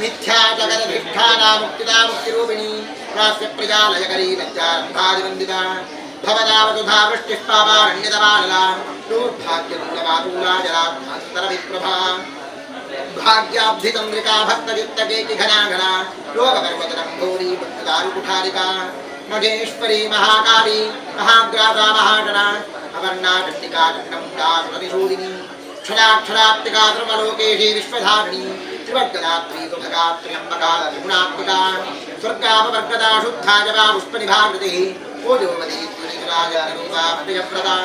मिथ्या जगदधिष्ठाना मुक्तिदा मुक्तिरूपिणी प्रास्यप्रिया लयकरी लज्जारम्भादिवन्दिता भवदावतुधा वृष्टिष्पावारण्यतमानला दूर्भाग्यदूरमातूला जलाभ्यन्तरविप्रभा भाग्याब्धिचन्द्रिका भक्तयुक्तकेकि घनाघना लोकपर्वतरम्भोरी भक्तदारुकुठारिका महेश्वरी महाकाली महाग्रासा महागणा अवर्णा चण्डिका चण्डमुण्डा सुरतिशूलिनी क्षराक्षरात्मिका सर्वलोकेशी विश्वधारिणी त्रिवर्गदात्री सुभगा त्र्यम्बका त्रिगुणात्मिका स्वर्गापवर्गदा शुद्धा जपा पुष्पनिभाकृतिः ओजोपदी त्रिनिराजरूपा प्रियव्रता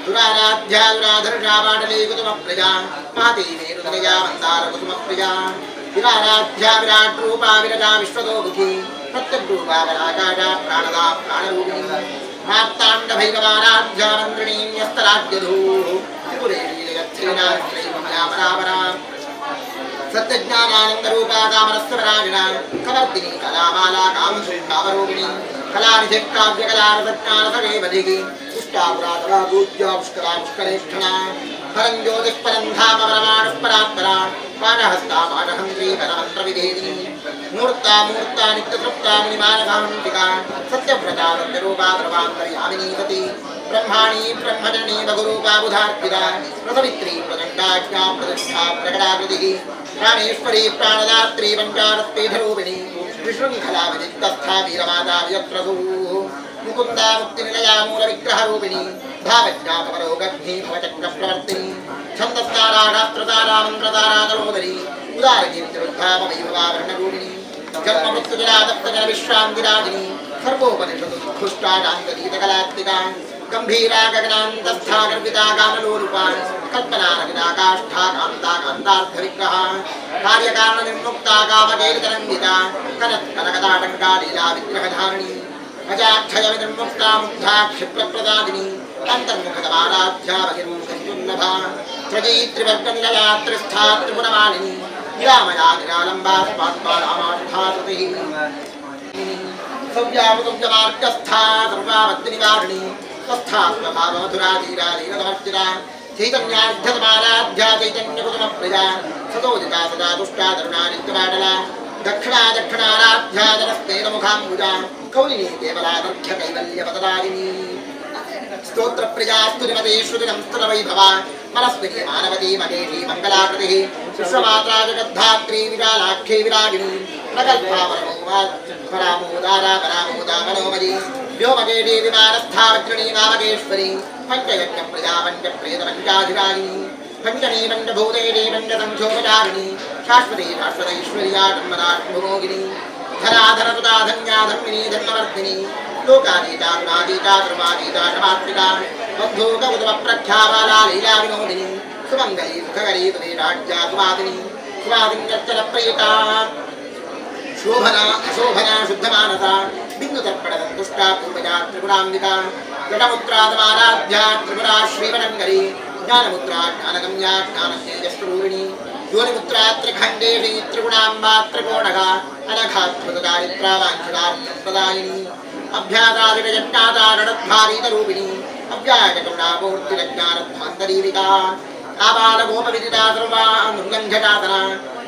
दुराराध्या दुराधर्षा पाटली कुसुमप्रिया महादेवी रुदनया मन्दारकुसुमप्रिया विराराध्या विराट्रूपा विरजा विश्वतोमुखी प्रत्यग्रूपा वराकाशा प्राणदा प्राणरूपिणी मार्ताण्डभैरवाराध्या मन्त्रिणी न्यस्तराज्यधूः त्रिपुरेणी जगच्छेनापरापरा सत्यज्ञानानन्दरूपा कामरस्वराजिना कवर्दिनी कलामाला कामसूत्रावरोगिणी कलानिधिक्काव्यकलारसज्ञानसगेवधिः पुष्टापुरातरा पूज्या पुष्करा पुष्करेष्ठना परं ज्योतिष्परं धाम परमाणुः परात्परा पाणहस्ता पाणहन्त्री परमन्त्रविभेदिनी मूर्ता मूर्ता नित्यतृप्ता मुनिमानकान्तिका सत्यव्रता सत्यरूपा सर्वान्तर्यामिनी सती ब्रह्माणी ब्रह्मजननी बहुरूपा बुधार्पिता प्रसवित्री प्रचण्डाज्ञा प्रतिष्ठा प्रकटाकृतिः प्राणेश्वरी प्राणदात्री पञ्चारत्पीठरूपिणी विशृङ्खला विदिक्तस्था वीरमाता व्यत्रसूः मुकुन्दा मुक्तिनिलया मूलविग्रहरूपिणी भावज्ञा कमलोगग्नी भवचक्रप्रवर्तिनी छन्दस्तारा शास्त्रतारा मन्त्रतारा तलोदरी उदारकीर्तिरुद्धामवैभवावर्णरूपिणी जन्ममृत्युजरादत्तजनविश्रान्तिराजिनी सर्वोपनिषदुत्कृष्टाडान्तगीतकलात्मिका गम्भीरा गगनान्तस्था गर्विता गानलोलुपा कल्पनारगिता काष्ठा कान्ता कान्तार्थविग्रहा कार्यकारणनिर्मुक्ता कामकेलितरङ्गिता कनत्कनकताटङ्का लीला विग्रहधारिणी अजाक्षयविनिर्मुक्ता मुग्धा क्षिप्रप्रदादिनी अन्तर्मुखतमाराध्या बहिर्मुखस्तुल्लभा त्रयी त्रिवर्गनिलया त्रिस्था त्रिपुरमालिनी निरामया निरालम्बा स्वात्मारामार्था श्रुतिः सव्यापसव्यमार्गस्था सर्वावद्निवारिणी स्वस्थात्मभावमधुराधीराधीरतमर्चिता चैतन्यार्ध्यतमाराध्या चैतन्यकुसुमप्रिया सतोदिता सदा तुष्टा तरुणा नित्यपाटला दक्षिणा दक्षिणाराध्या जनस्तेनमुखाम्बुजा कौलिनी केवलादर्घ्य कैवल्यपतदायिनी स्तोत्रप्रिया स्तुतिमते श्रुतिनंस्तुतवैभवा मनस्विनी मानवती महेशी मङ्गलाकृतिः विश्वमात्रा जगद्धात्री विशालाक्षी विरागिणी प्रकल्पा परामोदारा परामोदा मनोमयी व्योमकेटी विमानस्था वज्रिणी नामकेश्वरी पञ्चयज्ञप्रिया पञ्चप्रेतपञ्चाधिरागिणी पञ्चमी पञ्चभूतेटी पञ्चसंख्योपचारिणी शाश्वती शाश्वतैश्वर्या ब्रह्मराट्भुमोगिनी धराधरसुता धन्याधर्मिणी धर्मवर्धिनी लोकातीता गुणातीता सर्वातीता शमात्मिका बन्धूकउतमप्रख्याबाला लीला विनोदिनी सुमङ्गली सुखकरी सुवीराज्या सुवादिनी सुवादिन्यर्चनप्रियता शोभना अशोभना शुद्धमानसा बिन्दुतर्पणसन्तुष्टा पूर्वजा त्रिपुराम्बिका जटमुद्रादमाराध्या त्रिपुरा श्रीवनङ्करी ज्ञानमुद्रा ज्ञानगम्या ज्ञानतेजस्वरूपिणी योनिमुद्रा त्रिखण्डेशी त्रिगुणाम्बा त्रिकोणगा अनघात्मदायित्रा वाञ्छितार्थप्रदायिनी अभ्यासादिरजट्टादारणद्भारीतरूपिणी अव्याजकरुणामूर्तिरज्ञानध्वान्तरीविका आबालगोपविदिता सर्वा मृगञ्झटातना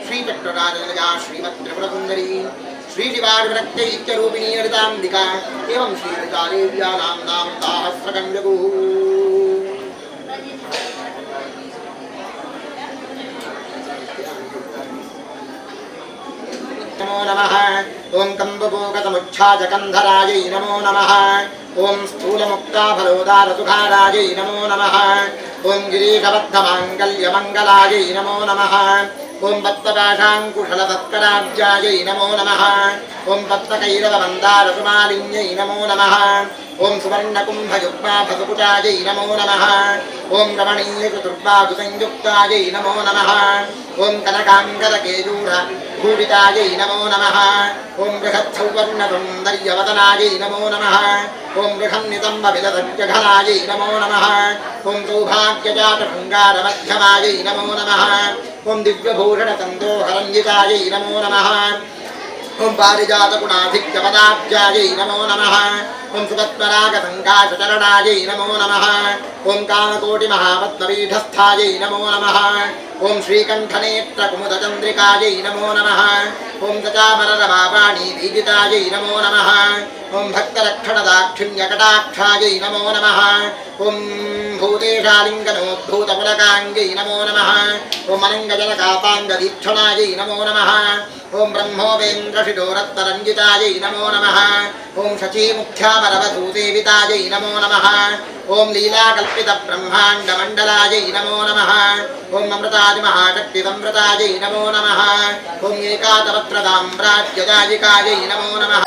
श्रीचक्रराजलजा श्रीमत्त्रिपुरसुन्दरी श्रीशिवाविरक्तैक्यरूपिणी हरिताम्बिका एवं श्रीहरितादेव्या नाम्नां साहस्रकञ्जगुः नमो नमः ओं कम्बपोकसमुच्छाजकन्धरायै नमो नमः ओं स्थूलमुक्ताफलोदारसुखारायै नमो नमः ओं गिरीशबद्धमाङ्गल्यमङ्गलायै नमो नमः ओं पद्मपाशाङ्कुशलसत्कराब्जायै नमो नमः ओं पद्मकैरवमन्दारसुमालिन्यै नमो नमः ओं सुवर्णकुम्भयुग्माभसुकुटायै नमो नमः ओं रमणीयचतुर्बाहुसंयुक्तायै नमो नमः ओं कनकाङ्गदकेयूर भूषितायै नमो नमः ओं बृहत्सौवर्णसौन्दर्यवदनायै नमो नमः ओं बृहन्नितम्बविलसज्जघनायै नमो नमः ओं सौभाग्यजातशृङ्गारमध्यमायै नमो नमः ಓಂ ದಿವ್ಯಭೂಷಣ ಸಂದೋಹರಂಜಿತಾಯೈ ನಮೋ ನಮಃ. ಓಂ ಪಾರಿಜಾತಗುಣಾಧಿಕ್ಯಪದಾಬ್ಜಾಯೈ ನಮೋ ನಮಃ. ಓಂ ಸುಪದ್ಮರಾಗಸಂಕಾಶಚರಣಾಯೈ ನಮೋ ನಮಃ. ಓಂ ಕಾಮಕೋಟಿಮಹಾಪದ್ಮಪೀಠಸ್ಥಾಯೈ ನಮೋ ನಮಃ. ಓಂ ಶ್ರೀಕಂಠನೇತ್ರಕುಮುದಚಂದ್ರಿಕಾಯೈ ನಮೋ ನಮಃ. ಓಂ ಸಚಾಮರರಮಾಪಾಣಿ ಬೀಜಿತಾಯೈ ನಮೋ ನಮಃ. ಓಂ ಭಕ್ತರಕ್ಷಣದಾಕ್ಷಿಣ್ಯಕಟಾಕ್ಷಾಯೈ ನಮೋ ನಮಃ. ಓಂ ಭೂತೇಶಾಲಿಂಗನೋದ್ಭೂತಪುಲಕಾಂಗೈ ನಮೋ ನಮಃ. ಓಂ ಅನಂಗಜನಕಾಪಾಂಗದೀಕ್ಷಣಾಯೈ ನಮೋ ನಮಃ. ಓಂ ಬ್ರಹ್ಮೋಪೇಂದ್ರಶಿರೋರತ್ನರಂಜಿತಾಯೈ ನಮೋ ನಮಃ. ಓಂ ಶಚೀಮುಖ್ಯಾಮರವಧೂಸೇವಿತಾಯೈ ನಮೋ ನಮಃ. ಓಂ ಲೀಲಾಕಲ್ಪಿತಬ್ರಹ್ಮಾಂಡಮಂಡಲಾಯೈ ನಮೋ ನಮಃ. ಓಂ ಅಮೃತಾದಿಮಹಾಶಕ್ತಿಸಂವೃತಾಯೈ ನಮೋ ನಮಃ. ಓಂ ಏಕಾತಪತ್ರದಾಮ್ರಾಜ್ಯದಾಯಿಕಾಯೈ ನಮೋ ನಮಃ.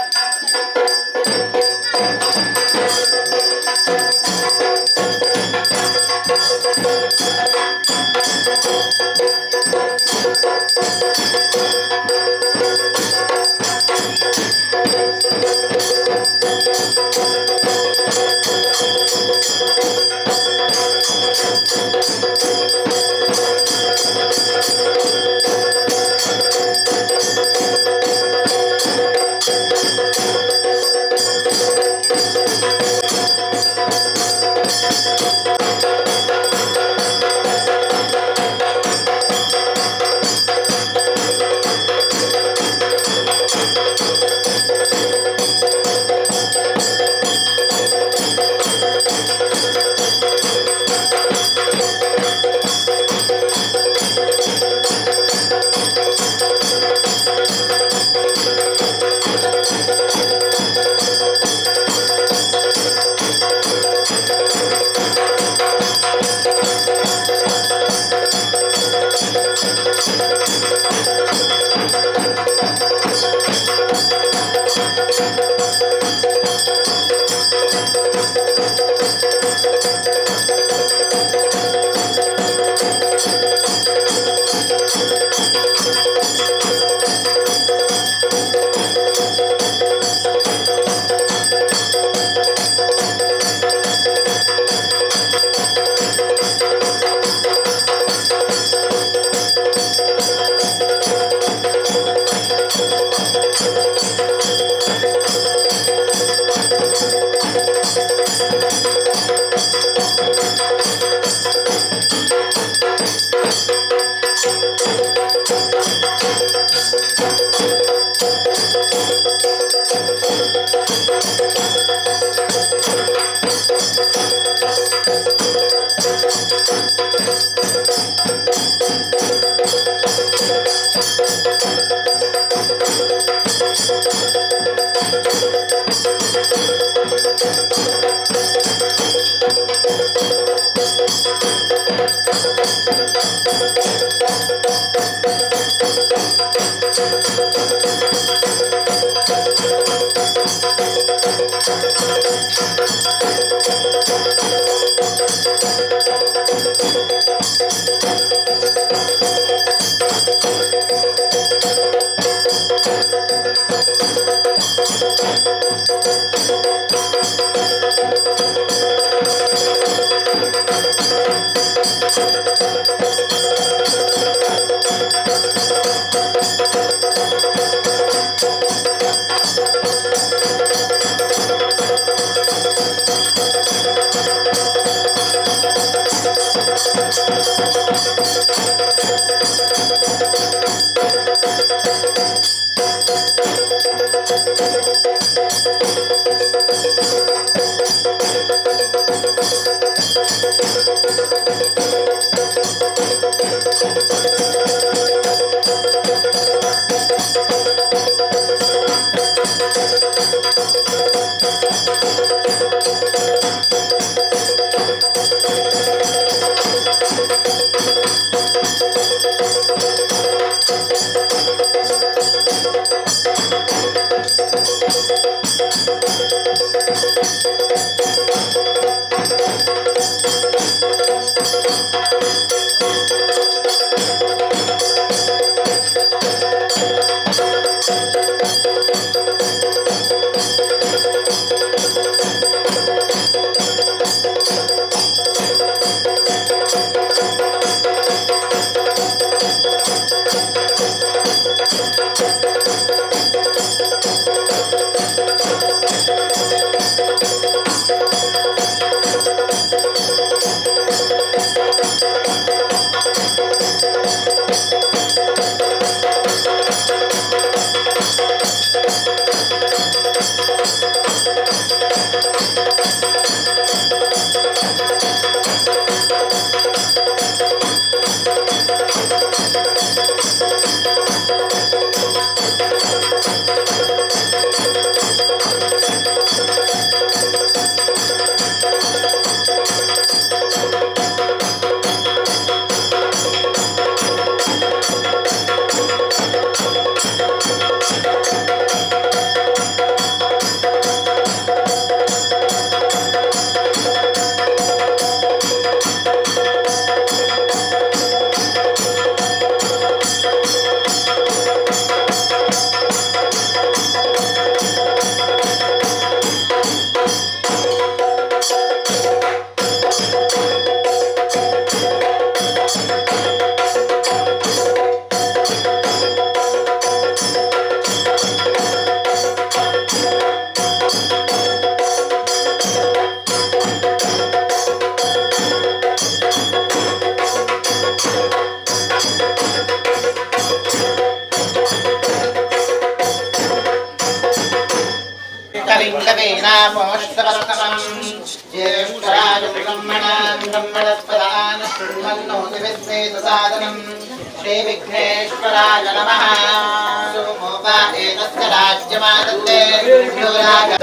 श्रीविघ्नेश्वराय नमः।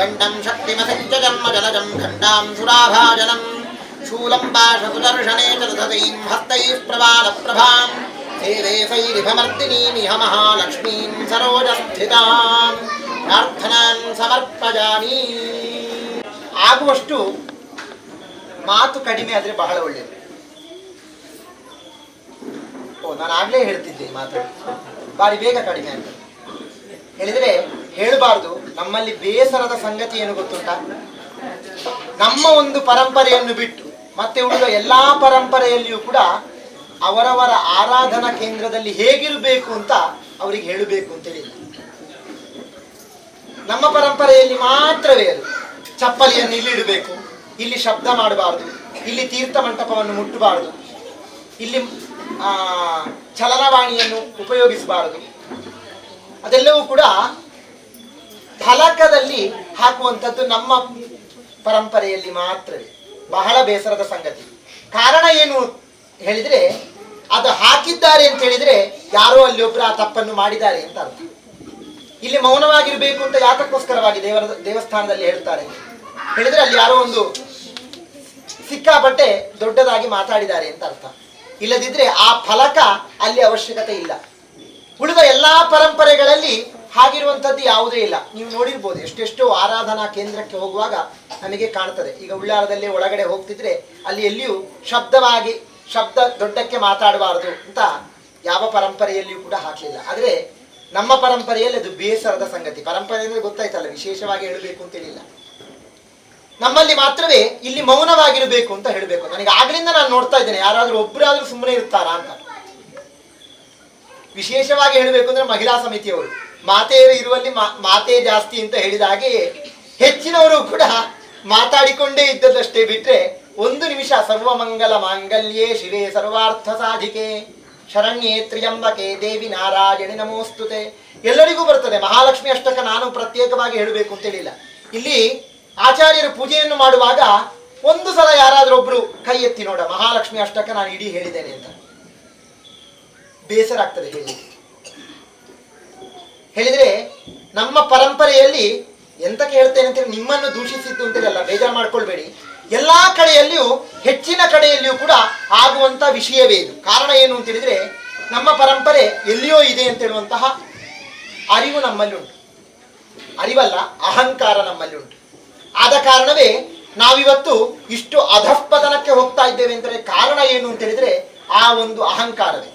दण्डं शक्तिमसञ्जजं जलजं घण्टां सुराभाजनं शूलं पाशकुदर्शने च दधतीं हस्तैः प्रबालप्रभां सेवे सैरिभमर्दिनीमिह महालक्ष्मीं सरोजस्थितां ಪ್ರಾರ್ಥನಾನ್ ಸಮರ್ಪಯಾಮಿ. ಆಗುವಷ್ಟು ಮಾತು ಕಡಿಮೆ ಆದರೆ ಬಹಳ ಒಳ್ಳೆಯದು. ನಾನು ಆಗ್ಲೇ ಹೇಳ್ತಿದ್ದೆ ಮಾತು ಬಾರಿ ಬೇಗ ಕಡಿಮೆ ಅಂತ ಹೇಳಿದ್ರೆ ಹೇಳಬಾರ್ದು. ನಮ್ಮಲ್ಲಿ ಬೇಸರದ ಸಂಗತಿ ಏನು ಗೊತ್ತುಂಟ, ನಮ್ಮ ಒಂದು ಪರಂಪರೆಯನ್ನು ಬಿಟ್ಟು ಮತ್ತೆ ಉಳಿದ ಎಲ್ಲಾ ಪರಂಪರೆಯಲ್ಲಿಯೂ ಕೂಡ ಅವರವರ ಆರಾಧನಾ ಕೇಂದ್ರದಲ್ಲಿ ಹೇಗಿರಬೇಕು ಅಂತ ಅವರಿಗೆ ಹೇಳಬೇಕು ಅಂತೇಳಿಲ್ಲ. ನಮ್ಮ ಪರಂಪರೆಯಲ್ಲಿ ಮಾತ್ರವೇ ಅದು. ಚಪ್ಪಲಿಯನ್ನು ಇಲ್ಲಿ ಇಡಬೇಕು, ಇಲ್ಲಿ ಶಬ್ದ ಮಾಡಬಾರದು, ಇಲ್ಲಿ ತೀರ್ಥ ಮಂಟಪವನ್ನು ಮುಟ್ಟಬಾರದು, ಇಲ್ಲಿ ಚಲನವಾಣಿಯನ್ನು ಉಪಯೋಗಿಸಬಾರದು. ಅದೆಲ್ಲವೂ ಕೂಡ ಫಲಕದಲ್ಲಿ ಹಾಕುವಂಥದ್ದು ನಮ್ಮ ಪರಂಪರೆಯಲ್ಲಿ ಮಾತ್ರವೇ. ಬಹಳ ಬೇಸರದ ಸಂಗತಿ. ಕಾರಣ ಏನು ಹೇಳಿದ್ರೆ, ಅದು ಹಾಕಿದ್ದಾರೆ ಅಂತ ಹೇಳಿದ್ರೆ ಯಾರೋ ಅಲ್ಲಿ ಒಬ್ರು ಆ ತಪ್ಪನ್ನು ಮಾಡಿದ್ದಾರೆ ಅಂತ ಅರ್ಥ. ಇಲ್ಲಿ ಮೌನವಾಗಿರ್ಬೇಕು ಅಂತ ಯಾತಕ್ಕೋಸ್ಕರವಾಗಿ ದೇವಸ್ಥಾನದಲ್ಲಿ ಹೇಳ್ತಾರೆ ಹೇಳಿದ್ರೆ ಅಲ್ಲಿ ಯಾರೋ ಒಂದು ಸಿಕ್ಕಾಪಟ್ಟೆ ದೊಡ್ಡದಾಗಿ ಮಾತಾಡಿದ್ದಾರೆ ಅಂತ ಅರ್ಥ. ಇಲ್ಲದಿದ್ರೆ ಆ ಫಲಕ ಅಲ್ಲಿ ಅವಶ್ಯಕತೆ ಇಲ್ಲ. ಉಳಿದ ಎಲ್ಲಾ ಪರಂಪರೆಗಳಲ್ಲಿ ಹಾಗಿರುವಂಥದ್ದು ಯಾವುದೇ ಇಲ್ಲ. ನೀವು ನೋಡಿರ್ಬೋದು, ಎಷ್ಟೆಷ್ಟೋ ಆರಾಧನಾ ಕೇಂದ್ರಕ್ಕೆ ಹೋಗುವಾಗ ನಮಗೆ ಕಾಣ್ತದೆ. ಈಗ ಉಳ್ಳಾಲದಲ್ಲಿ ಒಳಗಡೆ ಹೋಗ್ತಿದ್ರೆ ಅಲ್ಲಿ ಎಲ್ಲಿಯೂ ಶಬ್ದ ದೊಡ್ಡಕ್ಕೆ ಮಾತಾಡಬಾರದು ಅಂತ ಯಾವ ಪರಂಪರೆಯಲ್ಲಿಯೂ ಕೂಡ ಹಾಕಲಿಲ್ಲ. ಆದ್ರೆ ನಮ್ಮ ಪರಂಪರೆಯಲ್ಲಿ ಅದು ಬೇಸರದ ಸಂಗತಿ. ಪರಂಪರೆ ಅಂದ್ರೆ ಗೊತ್ತಾಯ್ತಲ್ಲ, ವಿಶೇಷವಾಗಿ ಹೇಳಬೇಕು ಅಂತೇಳಿಲ್ಲ. ನಮ್ಮಲ್ಲಿ ಮಾತ್ರವೇ ಇಲ್ಲಿ ಮೌನವಾಗಿರಬೇಕು ಅಂತ ಹೇಳಬೇಕು. ನನಗೆ ಆಗ್ಲಿಂದ ನಾನು ನೋಡ್ತಾ ಇದ್ದೇನೆ, ಯಾರಾದ್ರೂ ಒಬ್ಬರಾದ್ರೂ ಸುಮ್ಮನೆ ಇರ್ತಾರಾ ಅಂತ. ವಿಶೇಷವಾಗಿ ಹೇಳಬೇಕು ಅಂದ್ರೆ ಮಹಿಳಾ ಸಮಿತಿಯವರು ಮಾತೆಯರು ಇರುವಲ್ಲಿ ಮಾತೆ ಜಾಸ್ತಿ ಅಂತ ಹೇಳಿದ ಹಾಗೆ ಹೆಚ್ಚಿನವರು ಕೂಡ ಮಾತಾಡಿಕೊಂಡೇ ಇದ್ದದಷ್ಟೇ ಬಿಟ್ರೆ ಒಂದು ನಿಮಿಷ ಸರ್ವಮಂಗಲ ಮಾಂಗಲ್ಯೇ ಶಿವೆ ಸರ್ವಾರ್ಥ ಸಾಧಿಕೆ ಶರಣ್ಯೇ ತ್ರ್ಯಂಬಕೆ ದೇವಿ ನಾರಾಯಣಿ ನಮೋಸ್ತುತೆ ಎಲ್ಲರಿಗೂ ಬರ್ತದೆ. ಮಹಾಲಕ್ಷ್ಮಿ ಅಷ್ಟಕ ನಾನು ಪ್ರತ್ಯೇಕವಾಗಿ ಹೇಳಬೇಕು ಅಂತ ಹೇಳಿಲ್ಲ. ಇಲ್ಲಿ ಆಚಾರ್ಯರು ಪೂಜೆಯನ್ನು ಮಾಡುವಾಗ ಒಂದು ಸಲ ಯಾರಾದ್ರೂ ಒಬ್ರು ಕೈ ಎತ್ತಿ ನೋಡ ಮಹಾಲಕ್ಷ್ಮಿ ಅಷ್ಟಕ ನಾನು ಇಡೀ ಹೇಳಿದ್ದೇನೆ ಅಂತ. ಬೇಸರ ಆಗ್ತದೆ ಹೇಳಿದ್ರೆ ನಮ್ಮ ಪರಂಪರೆಯಲ್ಲಿ ಎಂತಕ್ಕೆ ಹೇಳ್ತೇನೆ ಅಂತ ನಿಮ್ಮನ್ನು ದೂಷಿಸಿದ್ದು ಅಂತೇಳಲ್ಲ, ಬೇಜಾರು ಮಾಡ್ಕೊಳ್ಬೇಡಿ. ಎಲ್ಲಾ ಕಡೆಯಲ್ಲಿಯೂ ಹೆಚ್ಚಿನ ಕಡೆಯಲ್ಲಿಯೂ ಕೂಡ ಆಗುವಂತ ವಿಷಯವೇ ಇದು. ಕಾರಣ ಏನು ಅಂತ ಹೇಳಿದ್ರೆ ನಮ್ಮ ಪರಂಪರೆ ಎಲ್ಲಿಯೋ ಇದೆ ಅಂತ ಹೇಳುವಂತಹ ಅರಿವು ನಮ್ಮಲ್ಲಿ ಉಂಟು. ಅರಿವಲ್ಲ, ಅಹಂಕಾರ ನಮ್ಮಲ್ಲಿ ಉಂಟು. ಆದ ಕಾರಣವೇ ನಾವಿವತ್ತು ಇಷ್ಟು ಅಧಃಪತನಕ್ಕೆ ಹೋಗ್ತಾ ಇದ್ದೇವೆ ಅಂದರೆ ಕಾರಣ ಏನು ಅಂತ ಹೇಳಿದ್ರೆ ಆ ಒಂದು ಅಹಂಕಾರವೇ.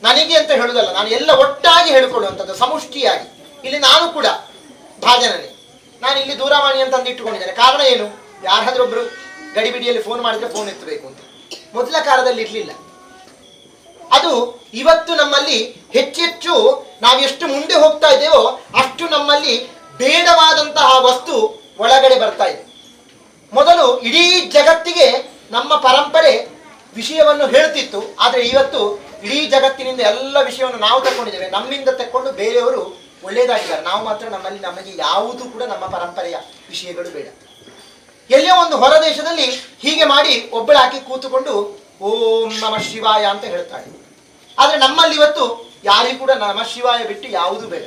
ನನಗೆ ಅಂತ ಹೇಳುದಲ್ಲ, ನಾನು ಎಲ್ಲ ಒಟ್ಟಾಗಿ ಹೇಳಿಕೊಳ್ಳುವಂಥದ್ದು ಸಮಷ್ಟಿಯಾಗಿ. ಇಲ್ಲಿ ನಾನು ಕೂಡ ಭಾಜನನೇ, ನಾನು ಇಲ್ಲಿ ದೂರವಾಣಿ ಅಂತ ಇಟ್ಟುಕೊಂಡಿದ್ದೇನೆ. ಕಾರಣ ಏನು? ಯಾರಾದ್ರೂ ಒಬ್ರು ಗಡಿಬಿಡಿಯಲ್ಲಿ ಫೋನ್ ಮಾಡಿದ್ರೆ ಫೋನ್ ಎತ್ತಬೇಕು ಅಂತ. ಮೊದಲ ಕಾಲದಲ್ಲಿ ಇರಲಿಲ್ಲ. ಅದು ಇವತ್ತು ನಮ್ಮಲ್ಲಿ ಹೆಚ್ಚೆಚ್ಚು ನಾವು ಎಷ್ಟು ಮುಂದೆ ಹೋಗ್ತಾ ಇದ್ದೇವೋ ಅಷ್ಟು ನಮ್ಮಲ್ಲಿ ಬೇಡವಾದಂತಹ ವಸ್ತು ಒಳಗಡೆ ಬರ್ತಾ ಇದೆ. ಮೊದಲು ಇಡೀ ಜಗತ್ತಿಗೆ ನಮ್ಮ ಪರಂಪರೆ ವಿಷಯವನ್ನು ಹೇಳ್ತಿತ್ತು, ಆದರೆ ಇವತ್ತು ಇಡೀ ಜಗತ್ತಿನಿಂದ ಎಲ್ಲ ವಿಷಯವನ್ನು ನಾವು ತಗೊಂಡಿದ್ದೇವೆ. ನಮ್ಮಿಂದ ತಕ್ಕೊಂಡು ಬೇರೆಯವರು ಒಳ್ಳೇದಾಗಿದ್ದಾರೆ, ನಾವು ಮಾತ್ರ ನಮಗೆ ಯಾವುದು ಕೂಡ ನಮ್ಮ ಪರಂಪರೆಯ ವಿಷಯಗಳು ಬೇಡ. ಎಲ್ಲೋ ಒಂದು ಹೊರ ದೇಶದಲ್ಲಿ ಹೀಗೆ ಮಾಡಿ ಒಬ್ಬಳಾಕಿ ಕೂತುಕೊಂಡು ಓಂ ನಮ ಶಿವಾಯ ಅಂತ ಹೇಳ್ತಾಳೆ. ಆದರೆ ನಮ್ಮಲ್ಲಿ ಇವತ್ತು ಯಾರಿಗೂ ಕೂಡ ನಮ ಶಿವಾಯ ಬಿಟ್ಟು ಯಾವುದೂ ಬೇಡ.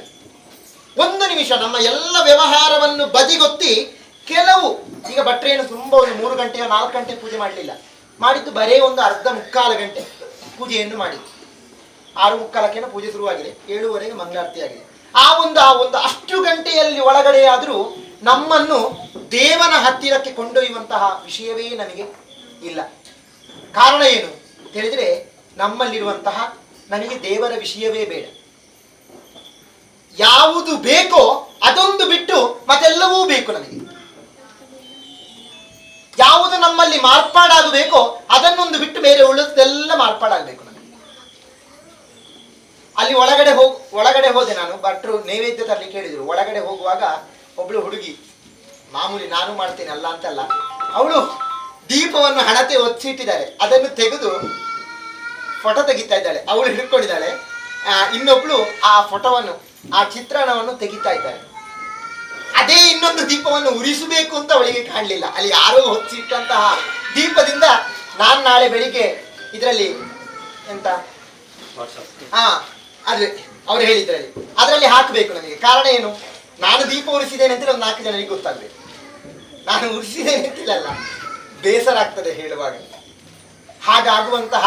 ಒಂದು ನಿಮಿಷ ನಮ್ಮ ಎಲ್ಲ ವ್ಯವಹಾರವನ್ನು ಬದಿಗೊತ್ತಿ ಕೆಲವು, ಈಗ ಭಟ್ರೇನು ತುಂಬ ಒಂದು 3 ಗಂಟೆ 4 ಗಂಟೆ ಪೂಜೆ ಮಾಡಲಿಲ್ಲ, ಮಾಡಿದ್ದು ಬರೇ ಒಂದು ಅರ್ಧ ಮುಕ್ಕಾಲು ಗಂಟೆ ಪೂಜೆಯನ್ನು ಮಾಡಿದ್ದು. 6:45 ಪೂಜೆ ಶುರುವಾಗಿದೆ, 7:15 ಮಂಗಳಾರತಿ ಆಗಿದೆ. ಆ ಒಂದು ಅಷ್ಟು ಗಂಟೆಯಲ್ಲಿ ಒಳಗಡೆ ಆದರೂ ನಮ್ಮನ್ನು ದೇವನ ಹತ್ತಿರಕ್ಕೆ ಕೊಂಡೊಯ್ಯುವಂತಹ ವಿಷಯವೇ ನನಗೆ ಇಲ್ಲ. ಕಾರಣ ಏನು ಹೇಳಿದ್ರೆ, ನಮ್ಮಲ್ಲಿರುವಂತಹ ನನಗೆ ದೇವರ ವಿಷಯವೇ ಬೇಡ. ಯಾವುದು ಬೇಕೋ ಅದೊಂದು ಬಿಟ್ಟು ಮತ್ತೆಲ್ಲವೂ ಬೇಕು ನನಗೆ. ಯಾವುದು ನಮ್ಮಲ್ಲಿ ಮಾರ್ಪಾಡಾಗಬೇಕೋ ಅದನ್ನೊಂದು ಬಿಟ್ಟು ಬೇರೆ ಉಳಿದೆಲ್ಲ ಮಾರ್ಪಾಡಾಗಬೇಕು ನನಗೆ. ಅಲ್ಲಿ ಒಳಗಡೆ ಹೋದೆ ನಾನು. ಭಟ್ರು ನೈವೇದ್ಯ ತರಲಿಕ್ಕೆ ಹೇಳಿದ್ರು. ಒಳಗಡೆ ಹೋಗುವಾಗ ಒಬ್ಳು ಹುಡುಗಿ, ಮಾಮೂಲಿ ನಾನು ಮಾಡ್ತೇನೆ ಅಲ್ಲ ಅಂತಲ್ಲ, ಅವಳು ದೀಪವನ್ನು ಹಣತೆ ಒಚ್ಚಿಟ್ಟಿದ್ದಾಳೆ, ಅದನ್ನು ತೆಗೆದು ಫೋಟೋ ತೆಗಿತಾ ಇದ್ದಾಳೆ. ಅವಳು ಹಿಡ್ಕೊಂಡಿದ್ದಾಳೆ, ಇನ್ನೊಬ್ಳು ಆ ಫೋಟೋವನ್ನು, ಆ ಚಿತ್ರಣವನ್ನು ತೆಗಿತಾ ಇದ್ದಾಳೆ. ಅದೇ ಇನ್ನೊಂದು ದೀಪವನ್ನು ಉರಿಸಬೇಕು ಅಂತ ಅವಳಿಗೆ ಕಾಣಲಿಲ್ಲ. ಅಲ್ಲಿ ಯಾರೋ ಹೊಚ್ಚಿಟ್ಟಂತಹ ದೀಪದಿಂದ ನಾನು ನಾಳೆ ಬೆಳಿಗ್ಗೆ ಇದರಲ್ಲಿ ಎಂತ ಅದೇ ಅವ್ರು ಹೇಳಿದ್ರಲ್ಲಿ ಅದರಲ್ಲಿ ಹಾಕಬೇಕು ನನಗೆ. ಕಾರಣ ಏನು, ನಾನು ದೀಪ ಉರಿಸಿದ್ದೇನೆ ಅಂತೇಳಿ ಒಂದು 4 ಜನರಿಗೆ ಗೊತ್ತಾಗಬೇಕು. ನಾನು ಉರಿಸಿದ್ದೇನೆ ಅಂತಿಲ್ಲಲ್ಲ, ಬೇಸರ ಆಗ್ತದೆ ಹೇಳುವಾಗ. ಹಾಗಾಗುವಂತಹ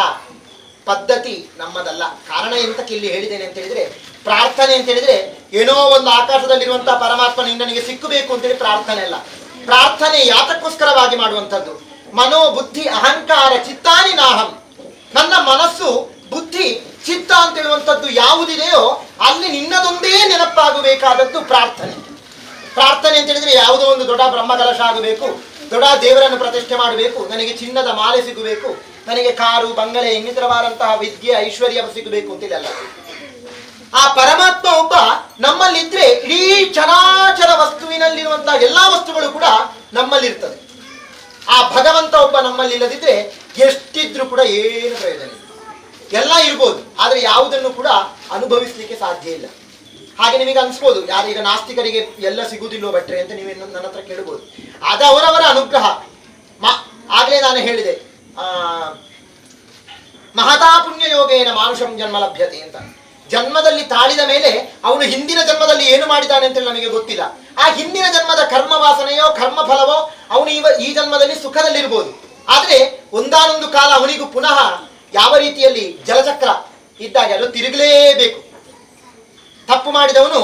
ಪದ್ಧತಿ ನಮ್ಮದಲ್ಲ. ಕಾರಣ ಎಂತಕ್ಕೆ ಇಲ್ಲಿ ಹೇಳಿದ್ದೇನೆ ಅಂತ ಹೇಳಿದ್ರೆ, ಪ್ರಾರ್ಥನೆ ಅಂತ ಹೇಳಿದ್ರೆ ಏನೋ ಒಂದು ಆಕಾಶದಲ್ಲಿರುವಂತಹ ಪರಮಾತ್ಮ ನನಗೆ ಸಿಕ್ಕಬೇಕು ಅಂತೇಳಿ ಪ್ರಾರ್ಥನೆ ಅಲ್ಲ. ಪ್ರಾರ್ಥನೆ ಯಾತಕ್ಕೋಸ್ಕರವಾಗಿ ಮಾಡುವಂಥದ್ದು, ಮನೋ ಬುದ್ಧಿ ಅಹಂಕಾರ ಚಿತ್ತಾನಿ ನಾಹಂ. ನನ್ನ ಮನಸ್ಸು ಬುದ್ಧಿ ಚಿತ್ತ ಅಂತ ಹೇಳುವಂಥದ್ದು ಯಾವುದಿದೆಯೋ ಅಲ್ಲಿ ನಿನ್ನದೊಂದೇ ನೆನಪಾಗಬೇಕಾದದ್ದು ಪ್ರಾರ್ಥನೆ. ಪ್ರಾರ್ಥನೆ ಅಂತ ಹೇಳಿದ್ರೆ ಯಾವುದೋ ಒಂದು ದೊಡ್ಡ ಬ್ರಹ್ಮಕಲಶ ಆಗಬೇಕು, ದೊಡ್ಡ ದೇವರನ್ನು ಪ್ರತಿಷ್ಠೆ ಮಾಡಬೇಕು, ನನಗೆ ಚಿನ್ನದ ಮಾಲೆ ಸಿಗಬೇಕು, ನನಗೆ ಕಾರು ಬಂಗಲೆ ಇನ್ನಿತರವಾದಂತಹ ವಿದ್ಯೆ ಐಶ್ವರ್ಯ ಸಿಗಬೇಕು ಅಂತಿಲ್ಲ. ಆ ಪರಮಾತ್ಮ ಒಬ್ಬ ನಮ್ಮಲ್ಲಿದ್ರೆ ಇಡೀ ಚರಾಚರ ವಸ್ತುವಿನಲ್ಲಿರುವಂತಹ ಎಲ್ಲಾ ವಸ್ತುಗಳು ಕೂಡ ನಮ್ಮಲ್ಲಿರ್ತದೆ. ಆ ಭಗವಂತ ಒಬ್ಬ ನಮ್ಮಲ್ಲಿ ಇಲ್ಲದಿದ್ರೆ ಎಷ್ಟಿದ್ರು ಕೂಡ ಏನು ಪ್ರಯೋಜನ ಇಲ್ಲ. ಎಲ್ಲ ಇರ್ಬೋದು, ಆದರೆ ಯಾವುದನ್ನು ಕೂಡ ಅನುಭವಿಸ್ಲಿಕ್ಕೆ ಸಾಧ್ಯ ಇಲ್ಲ. ಹಾಗೆ ನಿಮಗೆ ಅನ್ಸ್ಬೋದು, ಯಾರೀಗ ನಾಸ್ತಿಕರಿಗೆ ಎಲ್ಲ ಸಿಗುವುದಿಲ್ಲೋ ಭಟ್ರೆ ಅಂತ ನೀವೇನು ನನ್ನ ಹತ್ರ ಕೇಳ್ಬೋದು. ಅದು ಅವರವರ ಅನುಗ್ರಹ. ಆಗ್ಲೇ ನಾನು ಹೇಳಿದೆ, ಮಹತಾ ಪುಣ್ಯ ಯೋಗೇನ ಮಾನುಷಂ ಜನ್ಮ ಲಭ್ಯತೆ ಅಂತ. ಜನ್ಮದಲ್ಲಿ ತಾಳಿದ ಮೇಲೆ ಅವನು ಹಿಂದಿನ ಜನ್ಮದಲ್ಲಿ ಏನು ಮಾಡಿದ್ದಾನೆ ಅಂತೇಳಿ ನಮಗೆ ಗೊತ್ತಿಲ್ಲ. ಆ ಹಿಂದಿನ ಜನ್ಮದ ಕರ್ಮ ವಾಸನೆಯೋ ಕರ್ಮ ಫಲವೋ ಅವನು ಈ ಜನ್ಮದಲ್ಲಿ ಸುಖದಲ್ಲಿರ್ಬೋದು. ಆದರೆ ಒಂದಾನೊಂದು ಕಾಲ ಅವನಿಗೂ ಪುನಃ ಯಾವ ರೀತಿಯಲ್ಲಿ ಜಲಚಕ್ರ ಇದ್ದಾಗ ಅದು ತಿರುಗಲೇಬೇಕು. ತಪ್ಪು ಮಾಡಿದವನು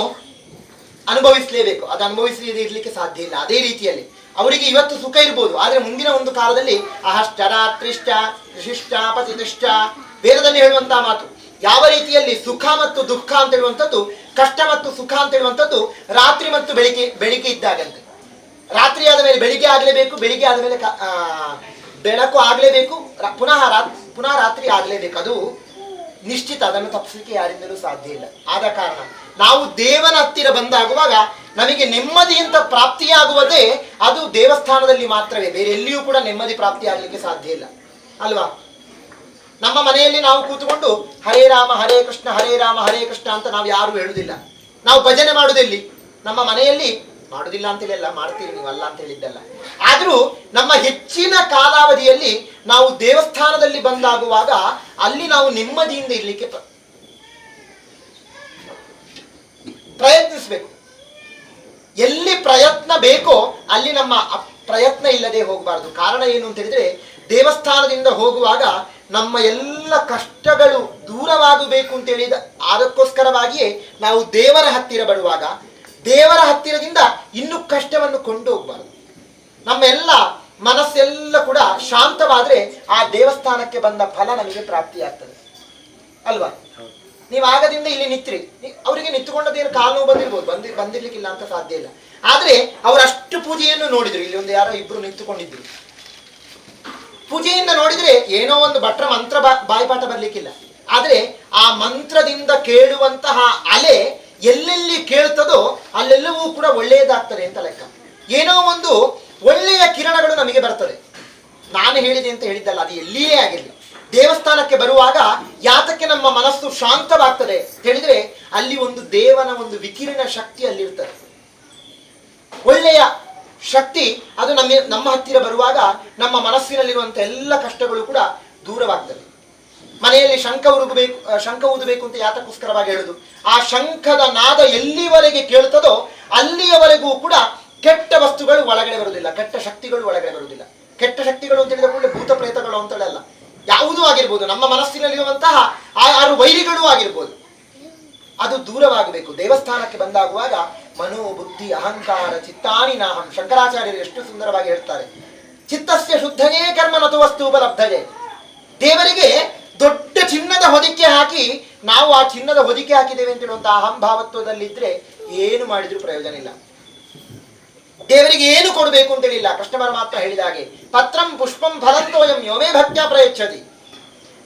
ಅನುಭವಿಸಲೇಬೇಕು, ಅದು ಅನುಭವಿಸದೇ ಇರ್ಲಿಕ್ಕೆ ಸಾಧ್ಯ ಇಲ್ಲ. ಅದೇ ರೀತಿಯಲ್ಲಿ ಅವರಿಗೆ ಇವತ್ತು ಸುಖ ಇರ್ಬೋದು, ಆದರೆ ಮುಂದಿನ ಒಂದು ಕಾಲದಲ್ಲಿ ಅಹಶ್ಚ ರಾತ್ರಿಶ್ಚ ಋಷಿಶ್ಚ ಪತಿಷ್ಠ ವೇದದಲ್ಲಿ ಹೇಳುವಂತಹ ಮಾತು. ಯಾವ ರೀತಿಯಲ್ಲಿ ಸುಖ ಮತ್ತು ದುಃಖ ಅಂತ ಹೇಳುವಂಥದ್ದು, ಕಷ್ಟ ಮತ್ತು ಸುಖ ಅಂತ ಹೇಳುವಂಥದ್ದು ರಾತ್ರಿ ಮತ್ತು ಬೆಳಿಗ್ಗೆ ಇದ್ದಾಗಂತೆ. ರಾತ್ರಿ ಆದ ಮೇಲೆ ಬೆಳಿಗ್ಗೆ ಆಗಲೇಬೇಕು, ಬೆಳಿಗ್ಗೆ ಆದ ಮೇಲೆ ಬೆಳಕು ಆಗಲೇಬೇಕು, ಪುನಃ ರಾತ್ರಿ ಆಗಲೇಬೇಕು. ಅದು ನಿಶ್ಚಿತ, ಅದನ್ನು ತಪ್ಪಿಸಲಿಕ್ಕೆ ಯಾರಿಂದಲೂ ಸಾಧ್ಯ ಇಲ್ಲ. ಆದ ಕಾರಣ ನಾವು ದೇವನ ಹತ್ತಿರ ಬಂದಾಗುವಾಗ ನಮಗೆ ನೆಮ್ಮದಿಯಿಂದ ಪ್ರಾಪ್ತಿಯಾಗುವುದೇ ಅದು ದೇವಸ್ಥಾನದಲ್ಲಿ ಮಾತ್ರವೇ. ಬೇರೆ ಎಲ್ಲಿಯೂ ಕೂಡ ನೆಮ್ಮದಿ ಪ್ರಾಪ್ತಿ ಆಗಲಿಕ್ಕೆ ಸಾಧ್ಯ ಇಲ್ಲ ಅಲ್ವಾ? ನಮ್ಮ ಮನೆಯಲ್ಲಿ ನಾವು ಕೂತ್ಕೊಂಡು ಹರೇ ರಾಮ ಹರೇ ಕೃಷ್ಣ ಹರೇ ರಾಮ ಹರೇ ಕೃಷ್ಣ ಅಂತ ನಾವು ಯಾರು ಹೇಳುದಿಲ್ಲ. ನಾವು ಭಜನೆ ಮಾಡುವುದೆಲ್ಲಿ? ನಮ್ಮ ಮನೆಯಲ್ಲಿ ಮಾಡುದಿಲ್ಲ ಅಂತೇಳಿಲ್ಲ, ಮಾಡ್ತೀರಿ ನೀವು, ಅಲ್ಲ ಅಂತ ಹೇಳಿದ್ದಲ್ಲ. ಆದರೂ ನಮ್ಮ ಹೆಚ್ಚಿನ ಕಾಲಾವಧಿಯಲ್ಲಿ ನಾವು ದೇವಸ್ಥಾನದಲ್ಲಿ ಬಂದಾಗುವಾಗ ಅಲ್ಲಿ ನಾವು ನೆಮ್ಮದಿಯಿಂದ ಇರ್ಲಿಕ್ಕೆ ಪ್ರಯತ್ನಿಸಬೇಕು. ಎಲ್ಲಿ ಪ್ರಯತ್ನ ಬೇಕೋ ಅಲ್ಲಿ ನಮ್ಮ ಪ್ರಯತ್ನ ಇಲ್ಲದೆ ಹೋಗಬಾರದು. ಕಾರಣ ಏನು ಅಂತ ಹೇಳಿದ್ರೆ, ದೇವಸ್ಥಾನದಿಂದ ಹೋಗುವಾಗ ನಮ್ಮ ಎಲ್ಲ ಕಷ್ಟಗಳು ದೂರವಾಗಬೇಕು ಅಂತ ಹೇಳಿದ ಅದಕ್ಕೋಸ್ಕರವಾಗಿಯೇ ನಾವು ದೇವರ ಹತ್ತಿರ ಬರುವಾಗ ದೇವರ ಹತ್ತಿರದಿಂದ ಇನ್ನೂ ಕಷ್ಟವನ್ನು ಕೊಂಡು ಹೋಗಬಾರದು. ನಮ್ಮ ಎಲ್ಲ ಮನಸ್ಸೆಲ್ಲ ಕೂಡ ಶಾಂತವಾದ್ರೆ ಆ ದೇವಸ್ಥಾನಕ್ಕೆ ಬಂದ ಫಲ ನಮಗೆ ಪ್ರಾಪ್ತಿಯಾಗ್ತದೆ ಅಲ್ವಾ? ನೀವು ಆಗದಿಂದ ಇಲ್ಲಿ ನಿತ್ರಿ, ಅವರಿಗೆ ನಿಂತುಕೊಂಡದೇನು ಕಾಲು ನೋವು ಬಂದಿರ್ಲಿಕ್ಕಿಲ್ಲ ಅಂತ ಸಾಧ್ಯ ಇಲ್ಲ. ಆದ್ರೆ ಅವರಷ್ಟು ಪೂಜೆಯನ್ನು ನೋಡಿದ್ರು. ಇಲ್ಲಿ ಒಂದು ಯಾರೋ ಇಬ್ರು ನಿಂತುಕೊಂಡಿದ್ರು. ಪೂಜೆಯಿಂದ ನೋಡಿದ್ರೆ ಏನೋ ಒಂದು ಭಟ್ರ ಮಂತ್ರ ಬಾಯಿಪಾಠ ಬರ್ಲಿಕ್ಕಿಲ್ಲ. ಆದರೆ ಆ ಮಂತ್ರದಿಂದ ಕೇಳುವಂತಹ ಅಲೆ ಎಲ್ಲೆಲ್ಲಿ ಕೇಳ್ತದೋ ಅಲ್ಲೆಲ್ಲವೂ ಕೂಡ ಒಳ್ಳೆಯದಾಗ್ತದೆ ಅಂತ ಲೆಕ್ಕ. ಏನೋ ಒಂದು ಒಳ್ಳೆಯ ಕಿರಣಗಳು ನಮಗೆ ಬರ್ತದೆ. ನಾನು ಹೇಳಿದೆ ಅಂತ ಹೇಳಿದ್ದಲ್ಲ, ಅದು ಎಲ್ಲಿಯೇ ಆಗಿರಲಿ. ದೇವಸ್ಥಾನಕ್ಕೆ ಬರುವಾಗ ಯಾತಕ್ಕೆ ನಮ್ಮ ಮನಸ್ಸು ಶಾಂತವಾಗ್ತದೆ ಹೇಳಿದ್ರೆ ಅಲ್ಲಿ ಒಂದು ದೇವನ ಒಂದು ವಿಕಿರಣ ಶಕ್ತಿ ಅಲ್ಲಿರ್ತದೆ, ಒಳ್ಳೆಯ ಶಕ್ತಿ. ಅದು ನಮ್ಮ ಹತ್ತಿರ ಬರುವಾಗ ನಮ್ಮ ಮನಸ್ಸಿನಲ್ಲಿರುವಂಥ ಎಲ್ಲ ಕಷ್ಟಗಳು ಕೂಡ ದೂರವಾಗ್ತದೆ. ಮನೆಯಲ್ಲಿ ಶಂಖ ಊದಬೇಕು ಅಂತ ಯಾತಕ್ಕೋಸ್ಕರವಾಗಿ ಹೇಳುದು, ಆ ಶಂಖದ ನಾದ ಎಲ್ಲಿವರೆಗೆ ಕೇಳ್ತದೋ ಅಲ್ಲಿಯವರೆಗೂ ಕೂಡ ಕೆಟ್ಟ ವಸ್ತುಗಳು ಒಳಗಡೆ ಬರುವುದಿಲ್ಲ, ಕೆಟ್ಟ ಶಕ್ತಿಗಳು ಒಳಗಡೆ ಬರುವುದಿಲ್ಲ. ಕೆಟ್ಟ ಶಕ್ತಿಗಳು ಅಂತ ಹೇಳಿದ ಕೂಡಲೇ ಭೂತ ಪ್ರೇತಗಳು ಅಂತೇಳಲ್ಲ, ಯಾವುದೂ ಆಗಿರ್ಬೋದು, ನಮ್ಮ ಮನಸ್ಸಿನಲ್ಲಿರುವಂತಹ ಆರು ವೈರಿಗಳೂ ಆಗಿರ್ಬೋದು, ಅದು ದೂರವಾಗಬೇಕು. ದೇವಸ್ಥಾನಕ್ಕೆ ಬಂದಾಗುವಾಗ ಮನೋ ಬುದ್ಧಿ ಅಹಂಕಾರ ಚಿತ್ತಾನಿ ನಾಹಂ, ಶಂಕರಾಚಾರ್ಯರು ಎಷ್ಟು ಸುಂದರವಾಗಿ ಹೇಳ್ತಾರೆ, ಚಿತ್ತಸ್ಯ ಶುದ್ಧನೇ ಕರ್ಮ ನತು ವಸ್ತು ಉಪಲಬ್ಧಜೆ. ದೇವರಿಗೆ ದೊಡ್ಡ ಚಿನ್ನದ ಹೊದಿಕೆ ಹಾಕಿ ನಾವು ಆ ಚಿನ್ನದ ಹೊದಿಕೆ ಹಾಕಿದ್ದೇವೆ ಅಂತ ಹೇಳುವಂತಹ ಅಹಂಭಾವತ್ವದಲ್ಲಿದ್ರೆ ಏನು ಮಾಡಿದ್ರೂ ಪ್ರಯೋಜನ ಇಲ್ಲ. ದೇವರಿಗೆ ಏನು ಕೊಡಬೇಕು ಅಂತ ಹೇಳಿಲ್ಲ. ಕೃಷ್ಣ ಪರಮಾತ್ಮ ಹೇಳಿದ ಹಾಗೆ ಪತ್ರಂ ಪುಷ್ಪಂ ಫಲಂತೋಯಂ ಯೋಮೇ ಭಕ್ತ್ಯಾ ಪ್ರಯಚ್ಛತಿ.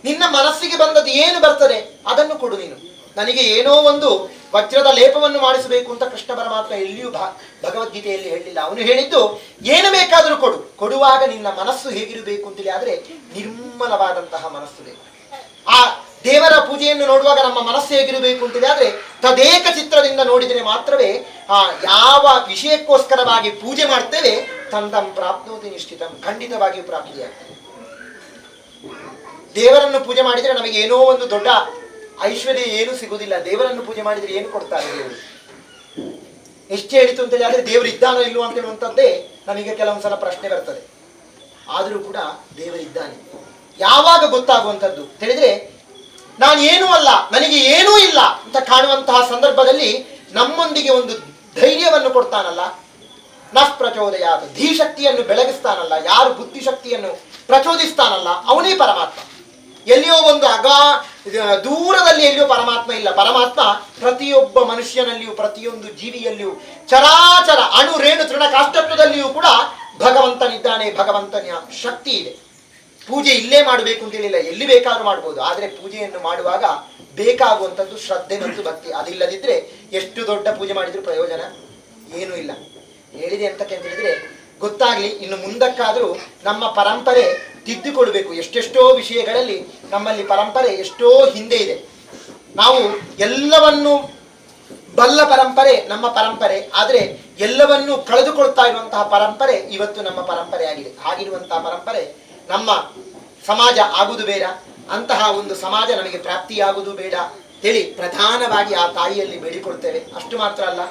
ನಿನ್ನ ಮನಸ್ಸಿಗೆ ಬಂದದ್ದು ಏನು ಬರ್ತದೆ ಅದನ್ನು ಕೊಡು ನೀನು. ನನಗೆ ಏನೋ ಒಂದು ವಜ್ರದ ಲೇಪವನ್ನು ಮಾಡಿಸಬೇಕು ಅಂತ ಕೃಷ್ಣ ಪರಮಾತ್ಮ ಎಲ್ಲಿಯೂ ಭಗವದ್ಗೀತೆಯಲ್ಲಿ ಹೇಳಿಲ್ಲ. ಅವನು ಹೇಳಿದ್ದು ಏನು ಬೇಕಾದರೂ ಕೊಡು, ಕೊಡುವಾಗ ನಿನ್ನ ಮನಸ್ಸು ಹೇಗಿರಬೇಕು ಅಂತೇಳಿ ಆದ್ರೆ ನಿರ್ಮಲವಾದಂತಹ ಮನಸ್ಸು ಬೇಕು. ಆ ದೇವರ ಪೂಜೆಯನ್ನು ನೋಡುವಾಗ ನಮ್ಮ ಮನಸ್ಸು ಹೇಗಿರಬೇಕು ಅಂತೇಳಿ ಆದ್ರೆ ತದೇಕ ಚಿತ್ರದಿಂದ ನೋಡಿದರೆ ಮಾತ್ರವೇ ಯಾವ ವಿಷಯಕ್ಕೋಸ್ಕರವಾಗಿ ಪೂಜೆ ಮಾಡ್ತೇವೆ ತಂದಂ ಪ್ರಾಪ್ನೋತಿ ನಿಶ್ಚಿತಂ, ಖಂಡಿತವಾಗಿಯೂ ಪ್ರಾಪ್ತಿಯಾಗ್ತದೆ. ದೇವರನ್ನು ಪೂಜೆ ಮಾಡಿದರೆ ನಮಗೆ ಏನೋ ಒಂದು ದೊಡ್ಡ ಐಶ್ವರ್ಯ ಏನು ಸಿಗುವುದಿಲ್ಲ. ದೇವರನ್ನು ಪೂಜೆ ಮಾಡಿದರೆ ಏನು ಕೊಡ್ತಾರೆ ದೇವರು? ಎಷ್ಟು ಹೇಳಿತು ಅಂತೇಳಿ ಆದ್ರೆ ದೇವರು ಇದ್ದಾನೋ ಇಲ್ಲೋ ಅಂತ ಹೇಳುವಂಥದ್ದೇ ನನಗೆ ಕೆಲವೊಂದ್ಸಲ ಪ್ರಶ್ನೆ ಬರ್ತದೆ. ಆದರೂ ಕೂಡ ದೇವರಿದ್ದಾನೆ. ಯಾವಾಗ ಗೊತ್ತಾಗುವಂಥದ್ದು ಹೇಳಿದ್ರೆ ನಾನು ಏನೂ ಅಲ್ಲ, ನನಗೆ ಏನೂ ಇಲ್ಲ ಅಂತ ಕಾಣುವಂತಹ ಸಂದರ್ಭದಲ್ಲಿ ನಮ್ಮೊಂದಿಗೆ ಒಂದು ಧೈರ್ಯವನ್ನು ಕೊಡ್ತಾನಲ್ಲ, ನಃ ಪ್ರಚೋದಯಾತ್, ಧೀಶಕ್ತಿಯನ್ನು ಬೆಳಗಿಸ್ತಾನಲ್ಲ, ಯಾರು ಬುದ್ಧಿಶಕ್ತಿಯನ್ನು ಪ್ರಚೋದಿಸ್ತಾನಲ್ಲ ಅವನೇ ಪರಮಾತ್ಮ. ಎಲ್ಲಿಯೋ ಒಂದು ದೂರದಲ್ಲಿ ಎಲ್ಲಿಯೋ ಪರಮಾತ್ಮ ಇಲ್ಲ. ಪರಮಾತ್ಮ ಪ್ರತಿಯೊಬ್ಬ ಮನುಷ್ಯನಲ್ಲಿಯೂ ಪ್ರತಿಯೊಂದು ಜೀವಿಯಲ್ಲಿಯೂ ಚರಾಚರ ಅಣು ರೇಣು ತೃಣ ಕಾಷ್ಟತ್ವದಲ್ಲಿಯೂ ಕೂಡ ಭಗವಂತನಿದ್ದಾನೆ. ಭಗವಂತನ ಶಕ್ತಿ ಇದೆ. ಪೂಜೆ ಇಲ್ಲೇ ಮಾಡಬೇಕು ಅಂತ ಹೇಳಿಲ್ಲ, ಎಲ್ಲಿ ಬೇಕಾದ್ರೂ ಮಾಡ್ಬೋದು. ಆದರೆ ಪೂಜೆಯನ್ನು ಮಾಡುವಾಗ ಬೇಕಾಗುವಂಥದ್ದು ಶ್ರದ್ಧೆ ಮತ್ತು ಭಕ್ತಿ. ಅದಿಲ್ಲದಿದ್ರೆ ಎಷ್ಟು ದೊಡ್ಡ ಪೂಜೆ ಮಾಡಿದ್ರೂ ಪ್ರಯೋಜನ ಏನೂ ಇಲ್ಲ. ಹೇಳಿದೆ ಅಂತಕ್ಕೆ ಅಂತ ಹೇಳಿದ್ರೆ ಗೊತ್ತಾಗ್ಲಿ, ಇನ್ನು ಮುಂದಕ್ಕಾದರೂ ನಮ್ಮ ಪರಂಪರೆ ತಿದ್ದುಕೊಳ್ಬೇಕು. ಎಷ್ಟೆಷ್ಟೋ ವಿಷಯಗಳಲ್ಲಿ ನಮ್ಮಲ್ಲಿ ಪರಂಪರೆ ಎಷ್ಟೋ ಹಿಂದೆ ಇದೆ. ನಾವು ಎಲ್ಲವನ್ನೂ ಬಲ್ಲ ಪರಂಪರೆ ನಮ್ಮ ಪರಂಪರೆ, ಆದರೆ ಎಲ್ಲವನ್ನೂ ಕಳೆದುಕೊಳ್ತಾ ಇರುವಂತಹ ಪರಂಪರೆ ಇವತ್ತು ನಮ್ಮ ಪರಂಪರೆ ಆಗಿದೆ. ಹಾಗಿರುವಂತಹ ಪರಂಪರೆ ನಮ್ಮ ಸಮಾಜ ಆಗುವುದು ಬೇಡ, ಅಂತಹ ಒಂದು ಸಮಾಜ ನಮಗೆ ಪ್ರಾಪ್ತಿಯಾಗುವುದು ಬೇಡ ಹೇಳಿ ಪ್ರಧಾನವಾಗಿ ಆ ತಾಯಿಯಲ್ಲಿ ಬೇಡಿಕೊಳ್ತೇವೆ. ಅಷ್ಟು ಮಾತ್ರ ಅಲ್ಲ,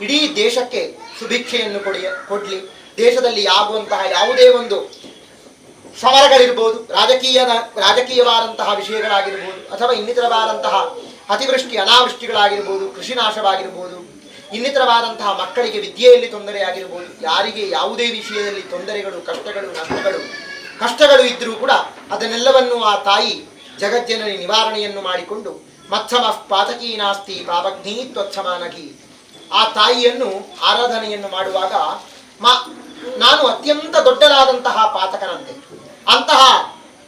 ಇಡೀ ದೇಶಕ್ಕೆ ಸುಭಿಕ್ಷೆಯನ್ನು ಕೊಡ್ಲಿ. ದೇಶದಲ್ಲಿ ಆಗುವಂತಹ ಯಾವುದೇ ಒಂದು ಸಮರಗಳಿರ್ಬೋದು, ರಾಜಕೀಯವಾದಂತಹ ವಿಷಯಗಳಾಗಿರ್ಬೋದು, ಅಥವಾ ಇನ್ನಿತರವಾದಂತಹ ಅತಿವೃಷ್ಟಿ ಅನಾವೃಷ್ಟಿಗಳಾಗಿರ್ಬೋದು, ಕೃಷಿ ನಾಶವಾಗಿರ್ಬೋದು, ಇನ್ನಿತರವಾದಂತಹ ಮಕ್ಕಳಿಗೆ ವಿದ್ಯೆಯಲ್ಲಿ ತೊಂದರೆ ಆಗಿರ್ಬೋದು, ಯಾರಿಗೆ ಯಾವುದೇ ವಿಷಯದಲ್ಲಿ ತೊಂದರೆಗಳು ಕಷ್ಟಗಳು ಇದ್ದರೂ ಕೂಡ ಅದನ್ನೆಲ್ಲವನ್ನು ಆ ತಾಯಿ ಜಗಜ್ಜನನಿ ನಿವಾರಣೆಯನ್ನು ಮಾಡಿಕೊಂಡು ಮತ್ಸಮ ಪಾತಕೀ ನಾಸ್ತಿ ಪಾಪಗ್ನಿ ತ್ವತ್ಸಮಾನಗಿ. ಆ ತಾಯಿಯನ್ನು ಆರಾಧನೆಯನ್ನು ಮಾಡುವಾಗ ನಾನು ಅತ್ಯಂತ ದೊಡ್ಡದಾದಂತಹ ಪಾತಕನಂತೆ, ಅಂತಹ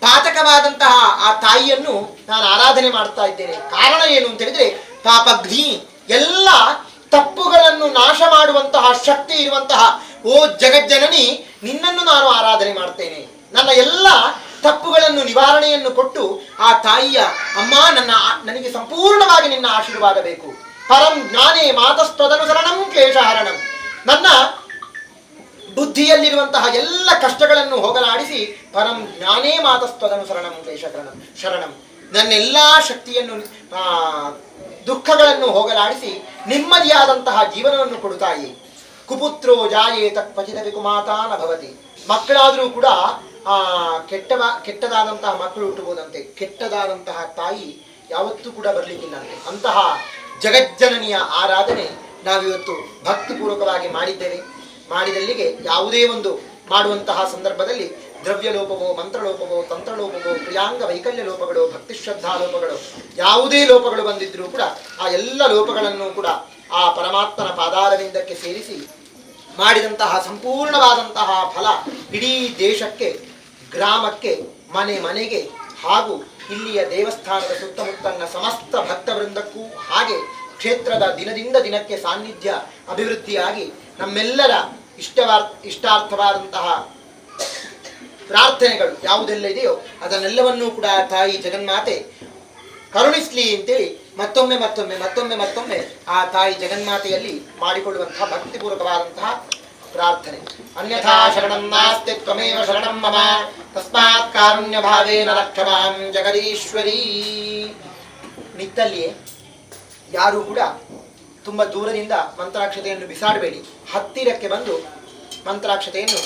ಪಾತಕವಾದಂತಹ ಆ ತಾಯಿಯನ್ನು ನಾನು ಆರಾಧನೆ ಮಾಡ್ತಾ ಇದ್ದೇನೆ. ಕಾರಣ ಏನು ಅಂತ ಹೇಳಿದ್ರೆ ಪಾಪಗ್ನಿ, ಎಲ್ಲ ತಪ್ಪುಗಳನ್ನು ನಾಶ ಮಾಡುವಂತಹ ಶಕ್ತಿ ಇರುವಂತಹ ಓ ಜಗಜ್ಜನನಿ, ನಿನ್ನನ್ನು ನಾನು ಆರಾಧನೆ ಮಾಡ್ತೇನೆ. ನನ್ನ ಎಲ್ಲ ತಪ್ಪುಗಳನ್ನು ನಿವಾರಣೆಯನ್ನು ಕೊಟ್ಟು ಆ ತಾಯಿಯ ಅಮ್ಮ ನನಗೆ ಸಂಪೂರ್ಣವಾಗಿ ನಿನ್ನ ಆಶೀರ್ವಾದ ಬೇಕು. ಪರಂ ಜ್ಞಾನೇ ಮಾತಸ್ತದನುಸರಣಂ ಕ್ಲೇಶಹರಣಂ, ನನ್ನ ಬುದ್ಧಿಯಲ್ಲಿರುವಂತಹ ಎಲ್ಲ ಕಷ್ಟಗಳನ್ನು ಹೋಗಲಾಡಿಸಿ ಪರಂ ಜ್ಞಾನೇ ಮಾತಸ್ತದನುಸರಣಂ ಶರಣಂ, ನನ್ನೆಲ್ಲಾ ಶಕ್ತಿಯನ್ನು ದುಃಖಗಳನ್ನು ಹೋಗಲಾಡಿಸಿ ನೆಮ್ಮದಿಯಾದಂತಹ ಜೀವನವನ್ನು ಕೊಡುತ್ತಾಯಿ. ಕುಪುತ್ರೋ ಜಾಯೇತ ಕ್ವಚಿದಪಿ ಕುಮಾತಾನ ಭವತಿ, ಮಕ್ಕಳಾದರೂ ಕೂಡ ಕೆಟ್ಟದಾದಂತಹ ಮಕ್ಕಳು ಹುಟ್ಟುವುದಂತೆ, ಕೆಟ್ಟದಾದಂತಹ ತಾಯಿ ಯಾವತ್ತೂ ಕೂಡ ಬರಲಿಕ್ಕಿಲ್ಲ ಅಂತೆ. ಅಂತಹ ಜಗಜ್ಜನನಿಯ ಆರಾಧನೆ ನಾವಿವತ್ತು ಭಕ್ತಿಪೂರ್ವಕವಾಗಿ ಮಾಡಿದ್ದೇವೆ. ಮಾಡಿದಲ್ಲಿಗೆ ಯಾವುದೇ ಒಂದು ಮಾಡುವಂತಹ ಸಂದರ್ಭದಲ್ಲಿ ದ್ರವ್ಯ ಲೋಪವೋ, ಮಂತ್ರಲೋಪವೋ, ತಂತ್ರಲೋಪವೋ, ಪ್ರಿಯಾಂಗ ವೈಕಲ್ಯ ಲೋಪಗಳು, ಭಕ್ತಿ ಶ್ರದ್ಧಾ ಲೋಪಗಳು, ಯಾವುದೇ ಲೋಪಗಳು ಬಂದಿದ್ರೂ ಕೂಡ ಆ ಎಲ್ಲ ಲೋಪಗಳನ್ನು ಕೂಡ ಆ ಪರಮಾತ್ಮನ ಪಾದಾರವಿಂದಕ್ಕೆ ಸೇರಿಸಿ ಮಾಡಿದಂತಹ ಸಂಪೂರ್ಣವಾದಂತಹ ಫಲ ಇಡೀ ದೇಶಕ್ಕೆ, ಗ್ರಾಮಕ್ಕೆ, ಮನೆಗೆ ಹಾಗೂ ಇಲ್ಲಿಯ ದೇವಸ್ಥಾನದ ಸುತ್ತಮುತ್ತಲಿನ ಸಮಸ್ತ ಭಕ್ತವೃಂದಕ್ಕೂ ಹಾಗೆ ಕ್ಷೇತ್ರದ ದಿನದಿಂದ ದಿನಕ್ಕೆ ಸಾನ್ನಿಧ್ಯ ಅಭಿವೃದ್ಧಿಯಾಗಿ ನಮ್ಮೆಲ್ಲರ ಇಷ್ಟಾರ್ಥವಾದಂತಹ ಪ್ರಾರ್ಥನೆಗಳು ಯಾವುದೆಲ್ಲ ಇದೆಯೋ ಅದನ್ನೆಲ್ಲವನ್ನೂ ಕೂಡ ತಾಯಿ ಜಗನ್ಮಾತೆ ಕರುಣಿಸ್ಲಿ ಅಂತೇಳಿ ಮತ್ತೊಮ್ಮೆ ಆ ತಾಯಿ ಜಗನ್ಮಾತೆಯಲ್ಲಿ ಮಾಡಿಕೊಳ್ಳುವಂತಹ ಭಕ್ತಿಪೂರ್ವಕವಾದಂತಹ ಪ್ರಾರ್ಥನೆ. ಅನ್ಯಥಾ ಶರಣಂ ನಾಸ್ತಿ ತ್ವಮೇವ ಶರಣಂ ಮಮ ತಸ್ಮಾತ್ ಕಾರುಣ್ಯ ಭಾವೇನ ರಕ್ಷ ಮಾಂ ಜಗದೀಶ್ವರಿ. ನಿತ್ತಲ್ಲಿಯೇ ಯಾರೂ ಕೂಡ ತುಂಬ ದೂರದಿಂದ ಮಂತ್ರಾಕ್ಷತೆಯನ್ನು ಬಿಸಾಡಬೇಡಿ, ಹತ್ತಿರಕ್ಕೆ ಬಂದು ಮಂತ್ರಾಕ್ಷತೆಯನ್ನು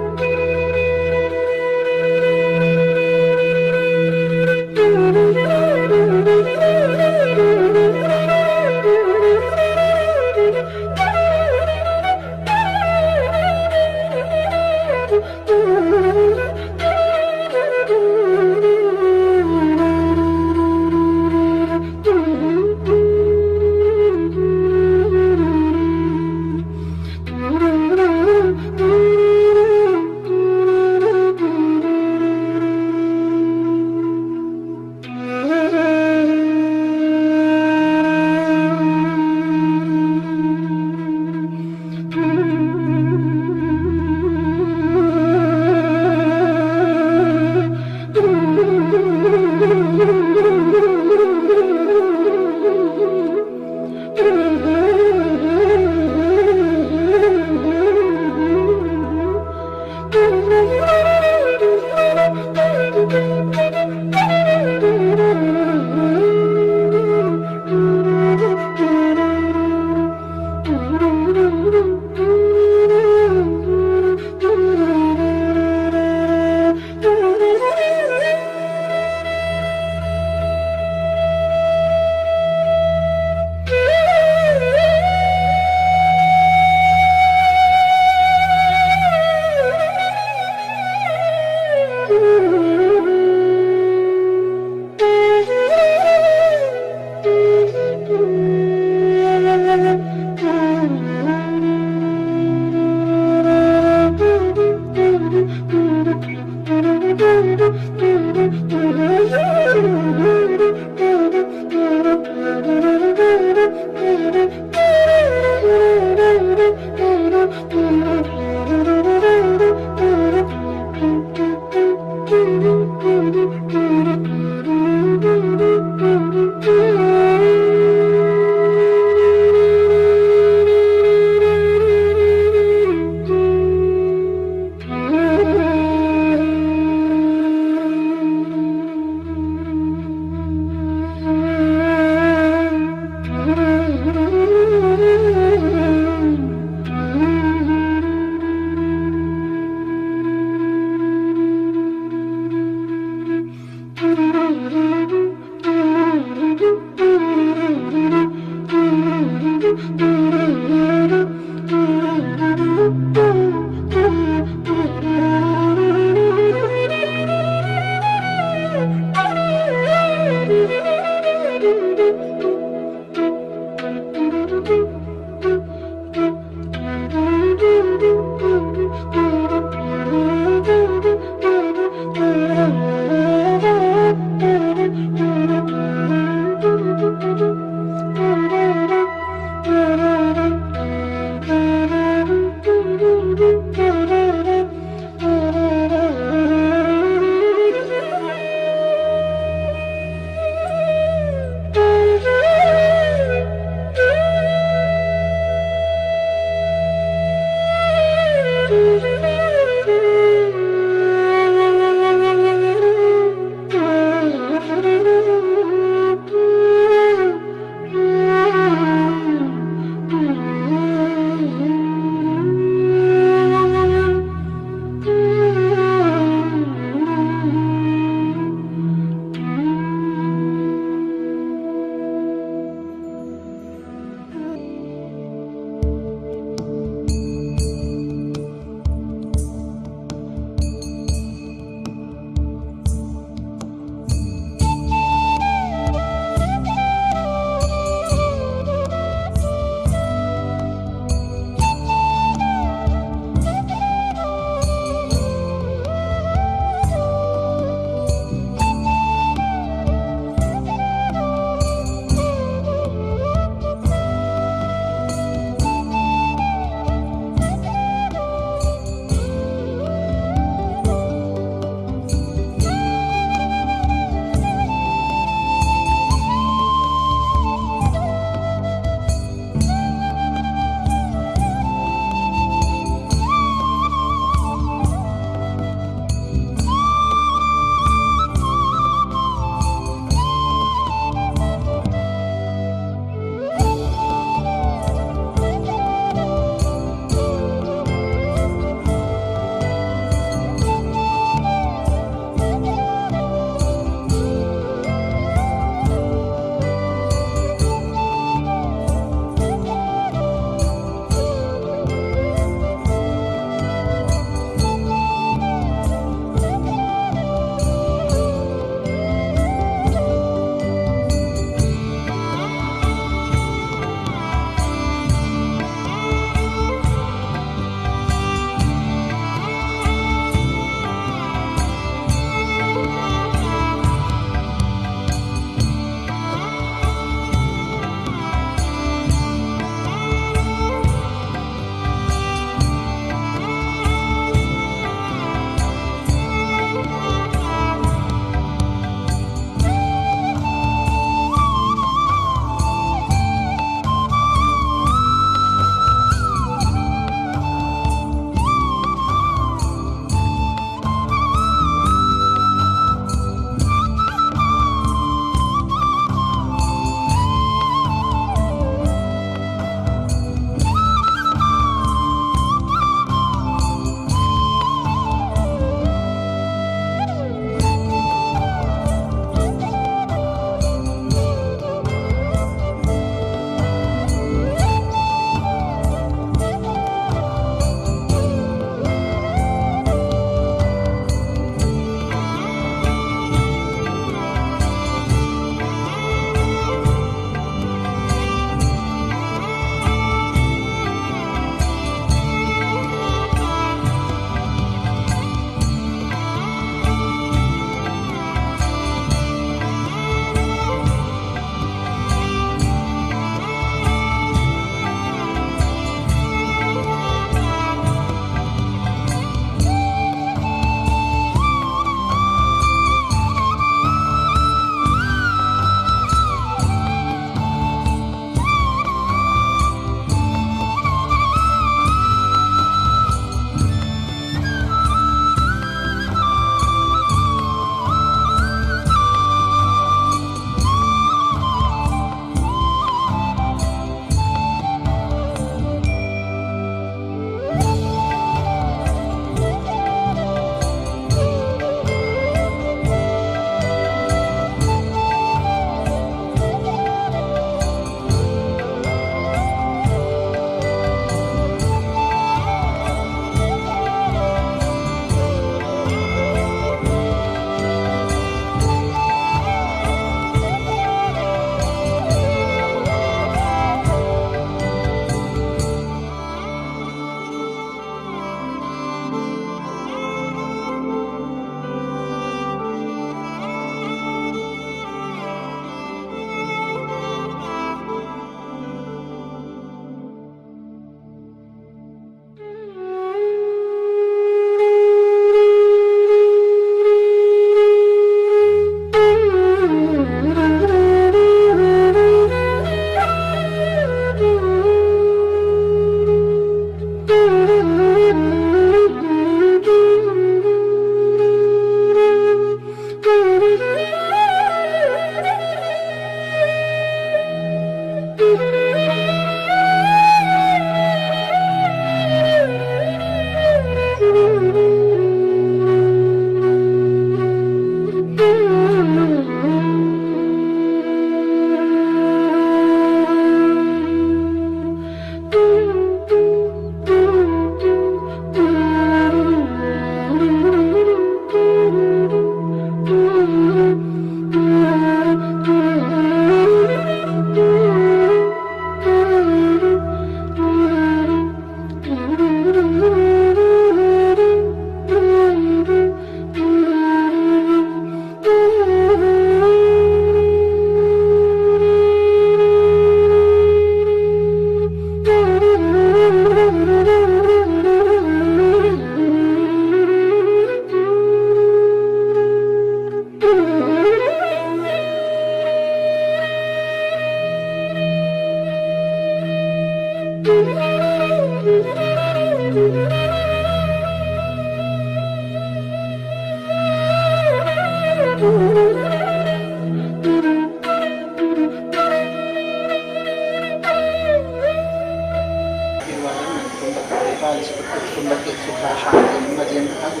ಪರಿಪಾಲಿಸಿಕೊಟ್ಟು ಕುಟುಂಬಕ್ಕೆ ಸುಖ ಶಾಂತಿ ನೆಮ್ಮದಿಯನ್ನು ಹಾಗೂ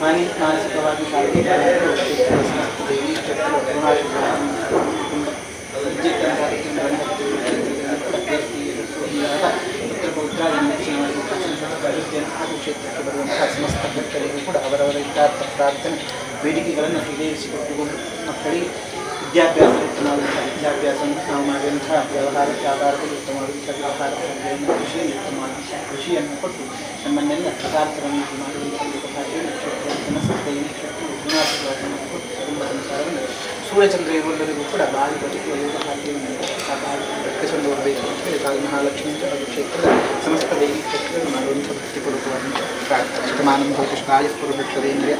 ಮಾನಸಿಕವಾಗಿ ಶಾಂತಿ ದೇವಿ ಚಕ್ರ ಅಭಿವೃದ್ಧಿಯನ್ನು ಹಾಗೂ ಕ್ಷೇತ್ರಕ್ಕೆ ಬರುವಂತಹ ಸಮಸ್ತ ಭಕ್ತರಿಗೂ ಕೂಡ ಅವರವರ ಇಷ್ಟಾರ್ಥ ಪ್ರಾರ್ಥನೆ ಬೇಡಿಕೆಗಳನ್ನು ಈಡೇರಿಸಿಕೊಟ್ಟುಕೊಂಡು ಮಕ್ಕಳಿಗೆ ವಿದ್ಯಾಭ್ಯಾಸ ಉತ್ತಮವಾದಂತಹ ವಿದ್ಯಾಭ್ಯಾಸವನ್ನು ನಾವು ಮಾಡುವಂತಹ ವ್ಯವಹಾರ ವ್ಯಾಪಾರದಲ್ಲಿ ಉತ್ತಮವಾದಂತಹ ವ್ಯವಹಾರ ಕೃಷಿಯಲ್ಲಿ ಉತ್ತಮವಾದಂತಹ ಕೃಷಿಯನ್ನು ಕೊಟ್ಟು ನಮ್ಮನ್ನೆಲ್ಲ ಪದಾರ್ಥವನ್ನು ಮಾಡುವಂತಹ ಜನಸಂಖ್ಯೆಯನ್ನು ವಿನಾಶಗಳನ್ನು ಕೊಟ್ಟು ಕುಟುಂಬ ಸಂಸಾರವನ್ನು ಸೂರ್ಯಚಂದ್ರ ಇರುವವರೆಗೂ ಕೂಡ ಬಾಳಿ ಬದುಕುವ ಯೋಗ ಭಾಗ್ಯವನ್ನು ದಕ್ಕಿಸಲು ಹೋಗಬೇಕು ಅಂತ ಹೇಳಿ ತಾಯಿ ಮಹಾಲಕ್ಷ್ಮಿಯಿಂದ ಹಾಗೂ ಕ್ಷೇತ್ರದ ಸಮಸ್ತ ದೇವಿ ಕ್ಷೇತ್ರಗಳು ಮಾಡುವಂಥ ಭಕ್ತಿಪೂರ್ವಕವಾದಂಥ ಪ್ರಾರ್ಥನೆ. ಶತಮಾನಂ ಭವತಿ ಕೃಷ್ಣಾಯ ಪುರುಷೇಂದ್ರಿಯ